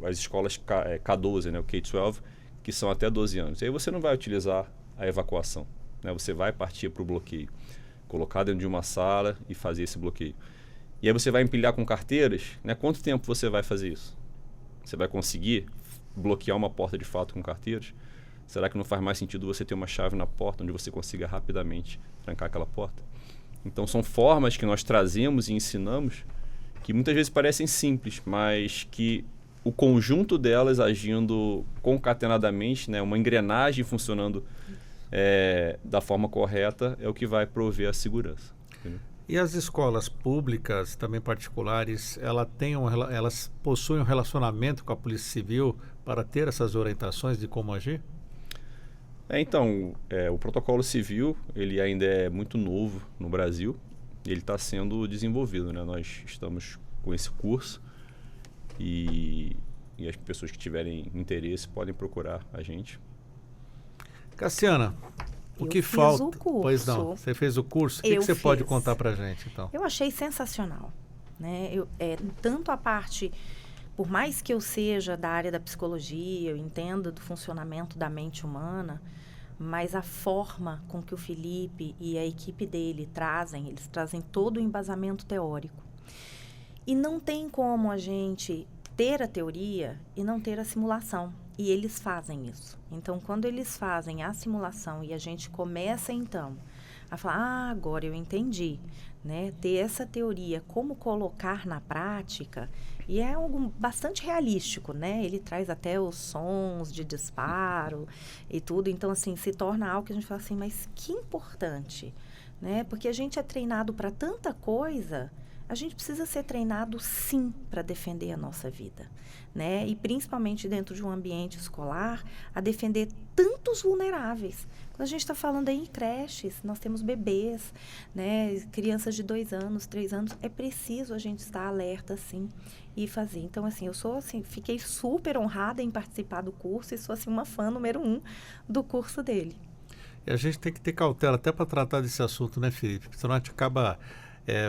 as escolas K12, né, o K-12, que são até 12 anos. E aí você não vai utilizar a evacuação, né? Você vai partir para o bloqueio, colocar dentro de uma sala e fazer esse bloqueio. E aí você vai empilhar com carteiras, né? Quanto tempo você vai fazer isso? Você vai conseguir bloquear uma porta de fato com carteiras? Será que não faz mais sentido você ter uma chave na porta onde você consiga rapidamente trancar aquela porta? Então são formas que nós trazemos e ensinamos que muitas vezes parecem simples, mas que o conjunto delas agindo concatenadamente, né, uma engrenagem funcionando da forma correta é o que vai prover a segurança. Entendeu? E as escolas públicas, também particulares, elas possuem um relacionamento com a Polícia Civil para ter essas orientações de como agir? Então, o protocolo civil, ele ainda é muito novo no Brasil, ele está sendo desenvolvido, né? Nós estamos com esse curso e as pessoas que tiverem interesse podem procurar a gente. Cassiana, o que falta? O curso. Pois não, você fez o curso, o que você pode contar para a gente, então? Eu achei sensacional, né? Tanto a parte... Por mais que eu seja da área da psicologia, eu entenda do funcionamento da mente humana, mas a forma com que o Felipe e a equipe dele eles trazem todo o embasamento teórico. E não tem como a gente ter a teoria e não ter a simulação. E eles fazem isso. Então, quando eles fazem a simulação e a gente começa, então, a falar, agora eu entendi, né? Ter essa teoria, como colocar na prática... E é algo bastante realístico, né? Ele traz até os sons de disparo e tudo. Então, assim, se torna algo que a gente fala assim, mas que importante, né? Porque a gente é treinado para tanta coisa, a gente precisa ser treinado, sim, para defender a nossa vida, né? E principalmente dentro de um ambiente escolar, a defender tantos vulneráveis. Quando a gente está falando aí em creches, nós temos bebês, né? Crianças de 2 anos, 3 anos, é preciso a gente estar alerta, sim, e fazer. Então, assim, fiquei super honrada em participar do curso e sou, assim, uma fã número 1 do curso dele. E a gente tem que ter cautela até para tratar desse assunto, né, Felipe? Senão a gente acaba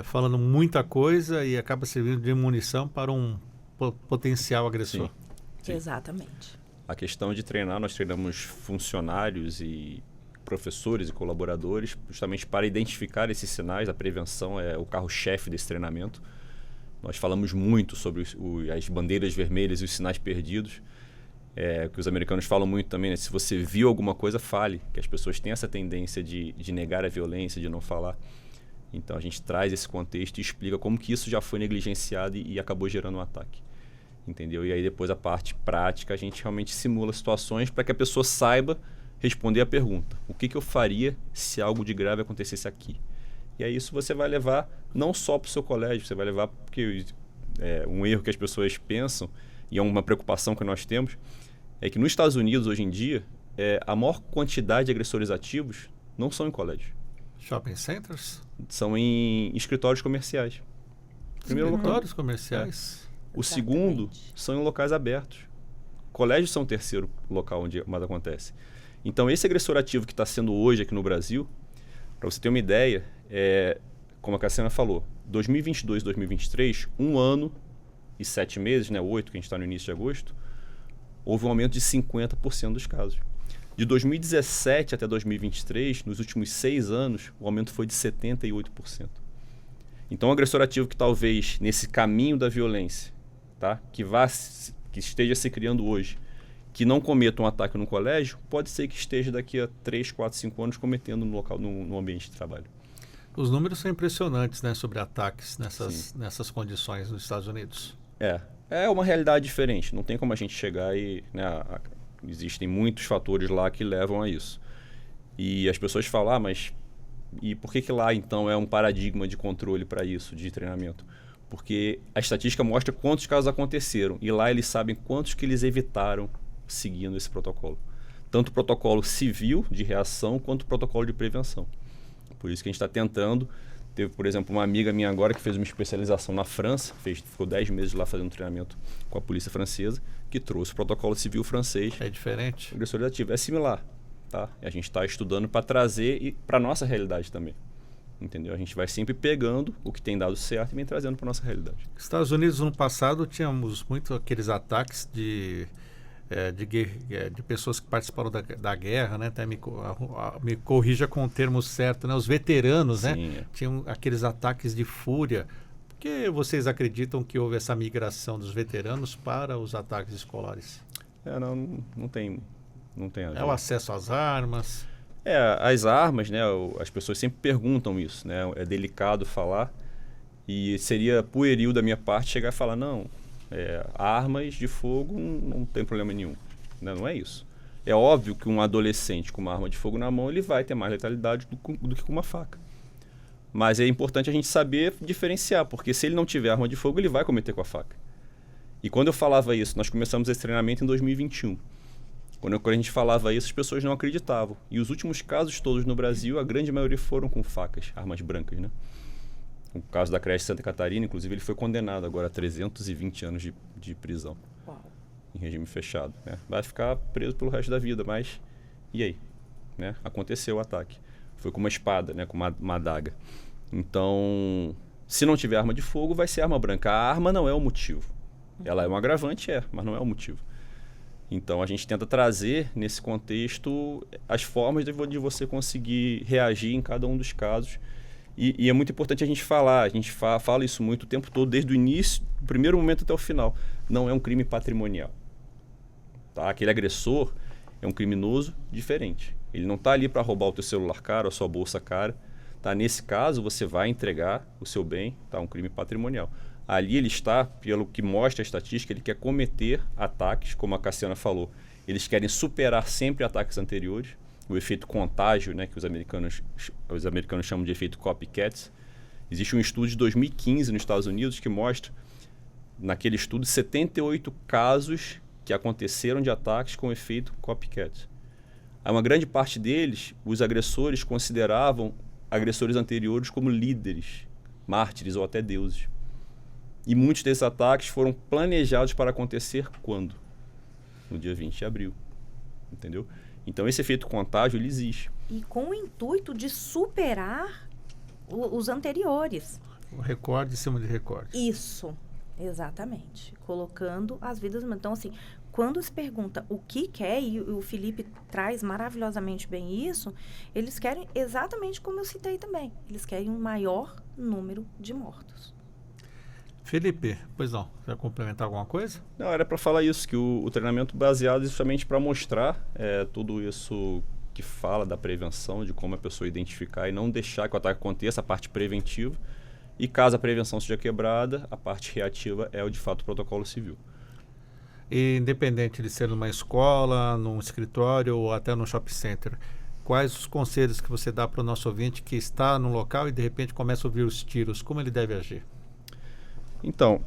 falando muita coisa e acaba servindo de munição para um potencial agressor. Sim. Exatamente. A questão de treinar, nós treinamos funcionários e professores e colaboradores justamente para identificar esses sinais. A prevenção é o carro-chefe desse treinamento. Nós falamos muito sobre as bandeiras vermelhas e os sinais perdidos, que os americanos falam muito também, né? Se você viu alguma coisa, fale, que as pessoas têm essa tendência de negar a violência, de não falar. Então a gente traz esse contexto e explica como que isso já foi negligenciado e acabou gerando um ataque. Entendeu? E aí depois a parte prática, a gente realmente simula situações para que a pessoa saiba responder a pergunta. O que eu faria se algo de grave acontecesse aqui? E aí isso você vai levar não só para o seu colégio, você vai levar porque um erro que as pessoas pensam e é uma preocupação que nós temos é que nos Estados Unidos hoje em dia a maior quantidade de agressores ativos não são em colégio. Shopping centers? São em escritórios comerciais. Primeiro escritórios comerciais? O segundo são em locais abertos. Colégios são o terceiro local onde mais acontece. Então, esse agressor ativo que está sendo hoje aqui no Brasil, para você ter uma ideia, como a Cassiana falou, 2022 e 2023, 1 ano e 7 meses, né, 8, que a gente está no início de agosto, houve um aumento de 50% dos casos. De 2017 até 2023, nos últimos 6 anos, o aumento foi de 78%. Então, o agressor ativo que talvez nesse caminho da violência, tá, que esteja se criando hoje, que não cometa um ataque no colégio, pode ser que esteja daqui a 3, 4, 5 anos cometendo no ambiente de trabalho. Os números são impressionantes, né, sobre ataques nessas condições nos Estados Unidos. É uma realidade diferente. Não tem como a gente chegar e... Né, existem muitos fatores lá que levam a isso. E as pessoas falam, mas e por que lá então é um paradigma de controle para isso, de treinamento? Porque a estatística mostra quantos casos aconteceram e lá eles sabem quantos que eles evitaram seguindo esse protocolo. Tanto o protocolo civil de reação quanto o protocolo de prevenção. Por isso que a gente está tentando. Teve, por exemplo, uma amiga minha agora que fez uma especialização na França, ficou 10 meses lá fazendo treinamento com a polícia francesa, que trouxe o protocolo civil francês. É diferente? Agressor ativo. É similar. Tá? E a gente está estudando para trazer para a nossa realidade também. entendeu? A gente vai sempre pegando o que tem dado certo e vem trazendo para nossa realidade. Estados Unidos, no passado, tínhamos muito aqueles ataques de pessoas que participaram da guerra, né? Até me corrija com o termo certo, né? Os veteranos, Sim, né? Tinham aqueles ataques de fúria. Por que vocês acreditam que houve essa migração dos veteranos para os ataques escolares? Não tem a ver. É o acesso às armas? As armas, né? As pessoas sempre perguntam isso, né? É delicado falar e seria pueril da minha parte chegar e falar, não, armas de fogo não tem problema nenhum. Não é isso. É óbvio que um adolescente com uma arma de fogo na mão, ele vai ter mais letalidade do que com uma faca. Mas é importante a gente saber diferenciar, porque se ele não tiver arma de fogo, ele vai cometer com a faca. E quando eu falava isso, nós começamos esse treinamento em 2021. Quando a gente falava isso, as pessoas não acreditavam. E os últimos casos todos no Brasil, a grande maioria foram com facas, armas brancas, né? O caso da creche Santa Catarina, inclusive, ele foi condenado agora a 320 anos de prisão. Uau. Em regime fechado, né? Vai ficar preso pelo resto da vida, mas e aí? Né? Aconteceu o ataque. Foi com uma espada, né? Com uma adaga. Então, se não tiver arma de fogo, vai ser arma branca. A arma não é o motivo. Ela é um agravante, mas não é o motivo. Então, a gente tenta trazer, nesse contexto, as formas de você conseguir reagir em cada um dos casos. E é muito importante a gente falar. A gente fala isso muito o tempo todo, desde o início, do primeiro momento até o final. Não é um crime patrimonial. Tá? Aquele agressor é um criminoso diferente. Ele não está ali para roubar o teu celular caro, a sua bolsa cara. Tá? Nesse caso, você vai entregar o seu bem, tá? Um crime patrimonial. Ali ele está, pelo que mostra a estatística, ele quer cometer ataques, como a Cassiana falou. Eles querem superar sempre ataques anteriores. O efeito contágio, né, que os americanos chamam de efeito copycats. Existe um estudo de 2015 nos Estados Unidos que mostra, naquele estudo, 78 casos que aconteceram de ataques com efeito copycat. Uma grande parte deles, os agressores consideravam agressores anteriores como líderes, mártires ou até deuses. E muitos desses ataques foram planejados para acontecer quando? No dia 20 de abril. Entendeu? Então, esse efeito contágio, ele existe. E com o intuito de superar os anteriores. O recorde em cima de recorde. Isso, exatamente. Colocando as vidas... Então, assim, quando se pergunta o que quer, e o Felipe traz maravilhosamente bem isso, eles querem exatamente como eu citei também. Eles querem um maior número de mortos. Felipe, pois não, quer complementar alguma coisa? Não, era para falar isso, que o treinamento baseado justamente para mostrar tudo isso que fala da prevenção, de como a pessoa identificar e não deixar que o ataque aconteça, a parte preventiva. E caso a prevenção seja quebrada, a parte reativa é de fato o protocolo civil. E independente de ser numa escola, num escritório ou até num shopping center, quais os conselhos que você dá para o nosso ouvinte que está no local e de repente começa a ouvir os tiros? Como ele deve agir? Então,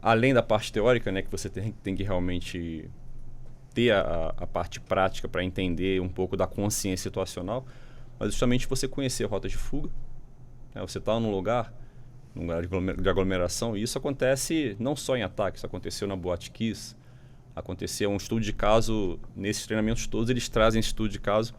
além da parte teórica, né, que você tem que realmente ter a parte prática para entender um pouco da consciência situacional, mas justamente você conhecer rotas de fuga. Né, você está num lugar de aglomeração, e isso acontece não só em ataques, isso aconteceu na Boate Kiss, aconteceu um estudo de caso, nesses treinamentos todos eles trazem esse estudo de caso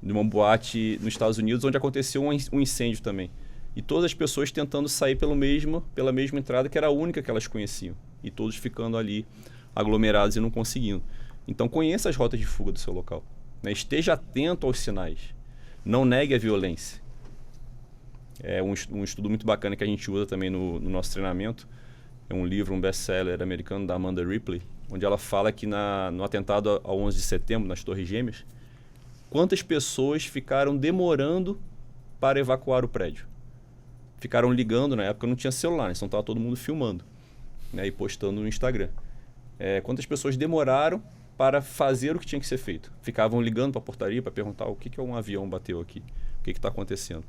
de uma boate nos Estados Unidos, onde aconteceu um incêndio também. E todas as pessoas tentando sair pela mesma entrada, que era a única que elas conheciam. E todos ficando ali aglomerados e não conseguindo. Então, conheça as rotas de fuga do seu local. Né? Esteja atento aos sinais. Não negue a violência. É um estudo muito bacana que a gente usa também no nosso treinamento. É um livro, um best-seller americano da Amanda Ripley, onde ela fala que no atentado ao 11 de setembro, nas Torres Gêmeas, quantas pessoas ficaram demorando para evacuar o prédio. Ficaram ligando, na época não tinha celular, então estava todo mundo filmando, né, e postando no Instagram. Quantas pessoas demoraram para fazer o que tinha que ser feito? Ficavam ligando para a portaria para perguntar o que um avião bateu aqui, o que está acontecendo.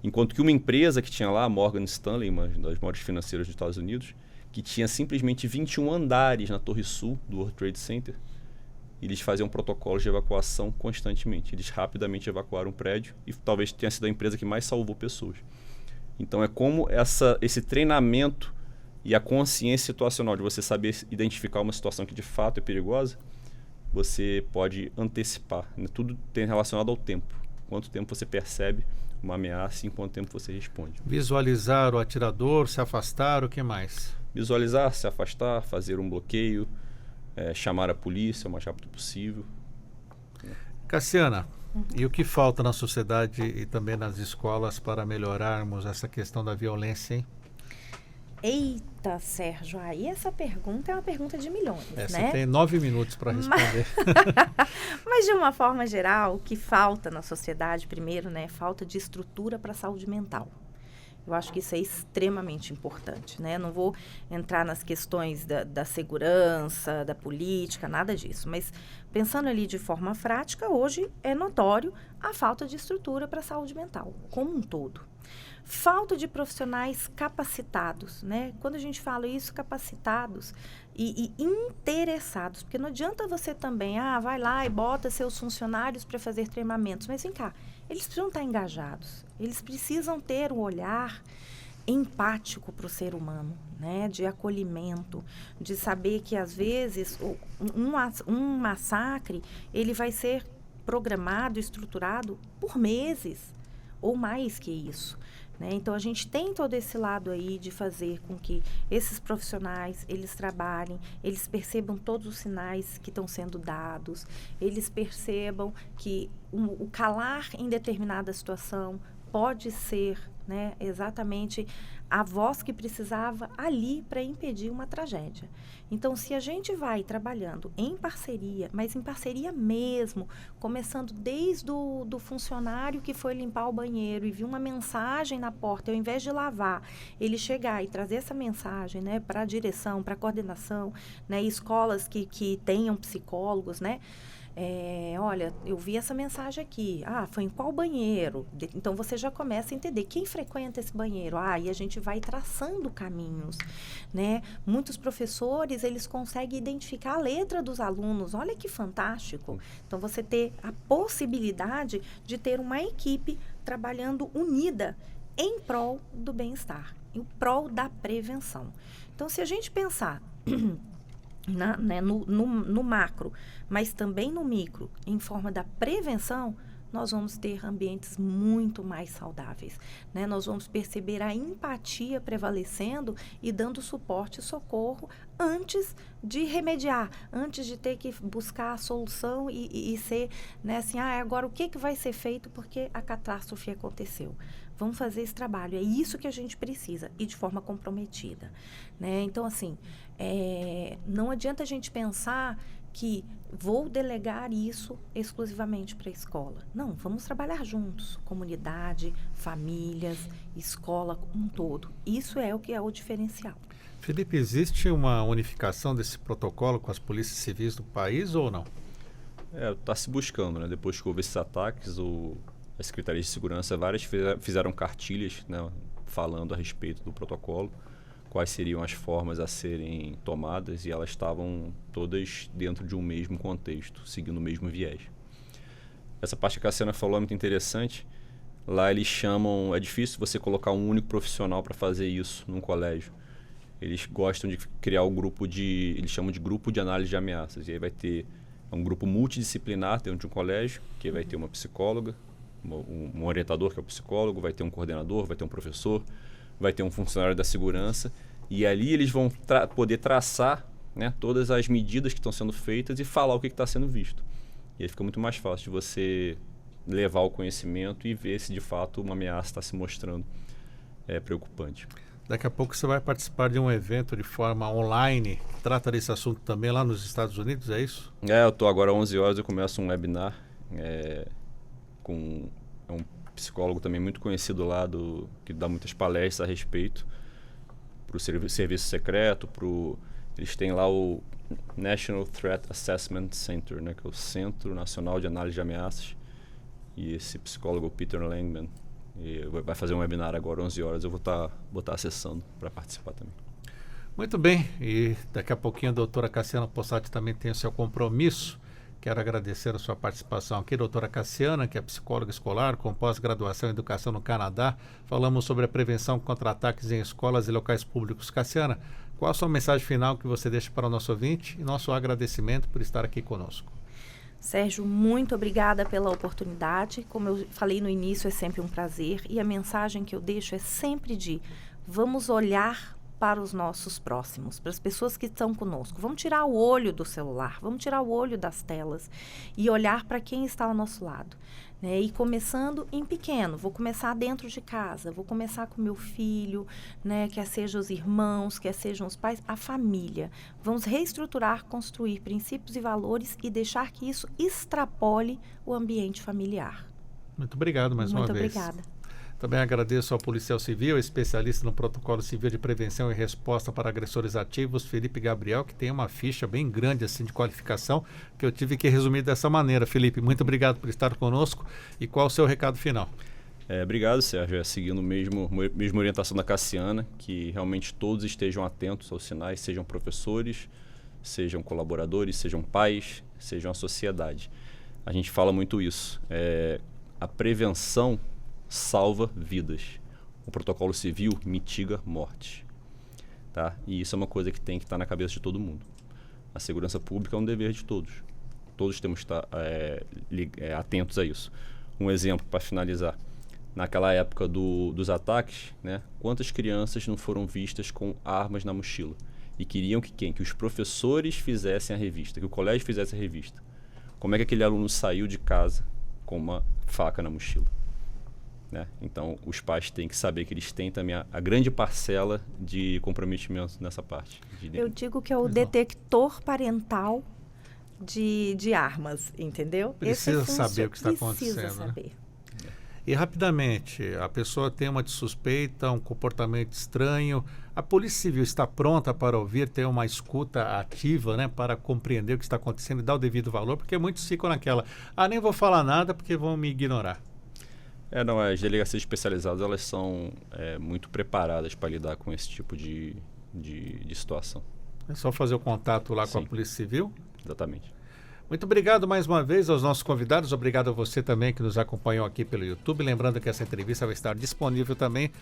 Enquanto que uma empresa que tinha lá, a Morgan Stanley, uma das maiores financeiras dos Estados Unidos, que tinha simplesmente 21 andares na Torre Sul do World Trade Center, eles faziam protocolos de evacuação constantemente. Eles rapidamente evacuaram o prédio e talvez tenha sido a empresa que mais salvou pessoas. Então, é como esse treinamento e a consciência situacional de você saber identificar uma situação que de fato é perigosa, você pode antecipar. Né? Tudo tem relacionado ao tempo. Quanto tempo você percebe uma ameaça e em quanto tempo você responde. Visualizar o atirador, se afastar, o que mais? Visualizar, se afastar, fazer um bloqueio, chamar a polícia o mais rápido possível. Cassiana, e o que falta na sociedade e também nas escolas para melhorarmos essa questão da violência, hein? Eita, Sérgio, aí essa pergunta é uma pergunta de milhões, né? Você tem 9 minutos para responder. Mas de uma forma geral, o que falta na sociedade, primeiro, né, falta de estrutura para a saúde mental. Eu acho que isso é extremamente importante, né? Não vou entrar nas questões da segurança, da política, nada disso. Mas pensando ali de forma prática, hoje é notório a falta de estrutura para a saúde mental, como um todo. Falta de profissionais capacitados, né? Quando a gente fala isso, capacitados e interessados, porque não adianta você também, vai lá e bota seus funcionários para fazer treinamentos, mas vem cá, eles precisam estar engajados, eles precisam ter um olhar empático para o ser humano, né? De acolhimento, de saber que às vezes um massacre, ele vai ser programado, estruturado por meses ou mais que isso. Né? Então, a gente tem todo esse lado aí de fazer com que esses profissionais, eles trabalhem, eles percebam todos os sinais que estão sendo dados, eles percebam que o calar em determinada situação pode ser, né, exatamente a voz que precisava ali para impedir uma tragédia. Então, se a gente vai trabalhando em parceria, mas em parceria mesmo, começando desde do funcionário que foi limpar o banheiro e viu uma mensagem na porta, ao invés de lavar, ele chegar e trazer essa mensagem, né, para a direção, para a coordenação, né, escolas que tenham psicólogos, né? Olha, eu vi essa mensagem aqui. Foi em qual banheiro? Então, você já começa a entender quem frequenta esse banheiro. E a gente vai traçando caminhos, né? Muitos professores, eles conseguem identificar a letra dos alunos. Olha que fantástico. Então, você ter a possibilidade de ter uma equipe trabalhando unida em prol do bem-estar, em prol da prevenção. Então, se a gente pensar no macro, mas também no micro, em forma da prevenção, nós vamos ter ambientes muito mais saudáveis, né? Nós vamos perceber a empatia prevalecendo e dando suporte e socorro antes de remediar, antes de ter que buscar a solução e ser, né, assim, agora o que vai ser feito porque a catástrofe aconteceu. Vamos fazer esse trabalho, é isso que a gente precisa, e de forma comprometida, né? Então, assim, não adianta a gente pensar que vou delegar isso exclusivamente para a escola. Não, vamos trabalhar juntos, comunidade, famílias, escola como um todo. Isso é o que é o diferencial. Felipe, existe uma unificação desse protocolo com as polícias civis do país ou não? Está se buscando, né? Depois que houve esses ataques, a Secretaria de Segurança, várias fizeram cartilhas, né, falando a respeito do protocolo, quais seriam as formas a serem tomadas, e elas estavam todas dentro de um mesmo contexto, seguindo o mesmo viés. Essa parte que a Cassiana falou é muito interessante. Lá eles chamam, é difícil você colocar um único profissional para fazer isso num colégio. Eles gostam de criar um grupo eles chamam de grupo de análise de ameaças, e aí vai ter um grupo multidisciplinar dentro de um colégio, que vai ter uma psicóloga, um orientador, que é o psicólogo, vai ter um coordenador, vai ter um professor, vai ter um funcionário da segurança, e ali eles vão poder traçar, né, todas as medidas que estão sendo feitas e falar o que está sendo visto. E aí fica muito mais fácil de você levar o conhecimento e ver se de fato uma ameaça está se mostrando preocupante. Daqui a pouco você vai participar de um evento de forma online que trata desse assunto também lá nos Estados Unidos, é isso? Eu estou agora às 11 horas, eu começo um webinar com um psicólogo também muito conhecido lá, que dá muitas palestras a respeito, para o serviço secreto, eles têm lá o National Threat Assessment Center, né, que é o Centro Nacional de Análise de Ameaças, e esse psicólogo Peter Langman vai fazer um webinar agora, 11 horas, eu vou estar acessando para participar também. Muito bem, e daqui a pouquinho a doutora Cassiana Possati também tem o seu compromisso. Quero agradecer a sua participação aqui, doutora Cassiana, que é psicóloga escolar com pós-graduação em educação no Canadá. Falamos sobre a prevenção contra ataques em escolas e locais públicos. Cassiana, qual a sua mensagem final que você deixa para o nosso ouvinte e nosso agradecimento por estar aqui conosco? Sérgio, muito obrigada pela oportunidade. Como eu falei no início, é sempre um prazer. E a mensagem que eu deixo é sempre de vamos olhar para os nossos próximos, para as pessoas que estão conosco. Vamos tirar o olho do celular, vamos tirar o olho das telas e olhar para quem está ao nosso lado. Né? E começando em pequeno, vou começar dentro de casa, vou começar com meu filho, né? Quer sejam os irmãos, quer sejam os pais, a família. Vamos reestruturar, construir princípios e valores e deixar que isso extrapole o ambiente familiar. Muito obrigado mais uma vez. Muito obrigada. Também agradeço ao policial civil, especialista no protocolo civil de prevenção e resposta para agressores ativos, Felipe Gabriel, que tem uma ficha bem grande assim de qualificação, que eu tive que resumir dessa maneira. Felipe, muito obrigado por estar conosco. E qual o seu recado final? Obrigado, Sérgio. Seguindo a mesma orientação da Cassiana, que realmente todos estejam atentos aos sinais, sejam professores, sejam colaboradores, sejam pais, sejam a sociedade. A gente fala muito isso. A prevenção salva vidas. O protocolo civil mitiga mortes. Tá? E isso é uma coisa que tem que estar na cabeça de todo mundo. A segurança pública é um dever de todos. Todos temos que estar atentos a isso. Um exemplo para finalizar. Naquela época dos ataques, né, quantas crianças não foram vistas com armas na mochila? E queriam que quem? Que os professores fizessem a revista, que o colégio fizesse a revista. Como é que aquele aluno saiu de casa com uma faca na mochila? Né? Então, os pais têm que saber que eles têm também a grande parcela de comprometimento nessa parte. Eu digo que é o detector parental de armas, entendeu? Precisa saber o que está acontecendo. Precisa saber. Né? E rapidamente, a pessoa tem uma suspeita, um comportamento estranho. A Polícia Civil está pronta para ouvir, ter uma escuta ativa, né, para compreender o que está acontecendo e dar o devido valor, porque muitos ficam naquela, nem vou falar nada porque vão me ignorar. As delegacias especializadas, elas são muito preparadas para lidar com esse tipo de situação. É só fazer o contato lá com Sim. a Polícia Civil? Exatamente. Muito obrigado mais uma vez aos nossos convidados. Obrigado a você também que nos acompanhou aqui pelo YouTube. Lembrando que essa entrevista vai estar disponível também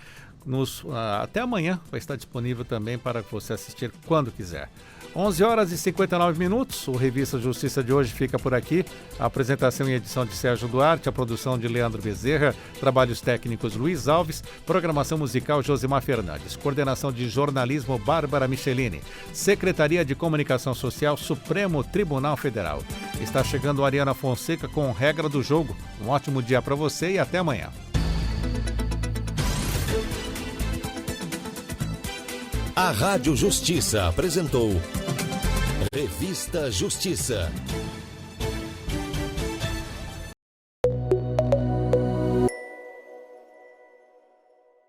até amanhã. Vai estar disponível também para você assistir quando quiser. 11h59. O Revista Justiça de hoje fica por aqui. A apresentação e edição de Sérgio Duarte, a produção de Leandro Bezerra, trabalhos técnicos Luiz Alves, programação musical Josimar Fernandes, coordenação de jornalismo Bárbara Michelini, Secretaria de Comunicação Social Supremo Tribunal Federal. Está chegando a Ariana Fonseca com Regra do Jogo. Um ótimo dia para você e até amanhã. A Rádio Justiça apresentou Revista Justiça.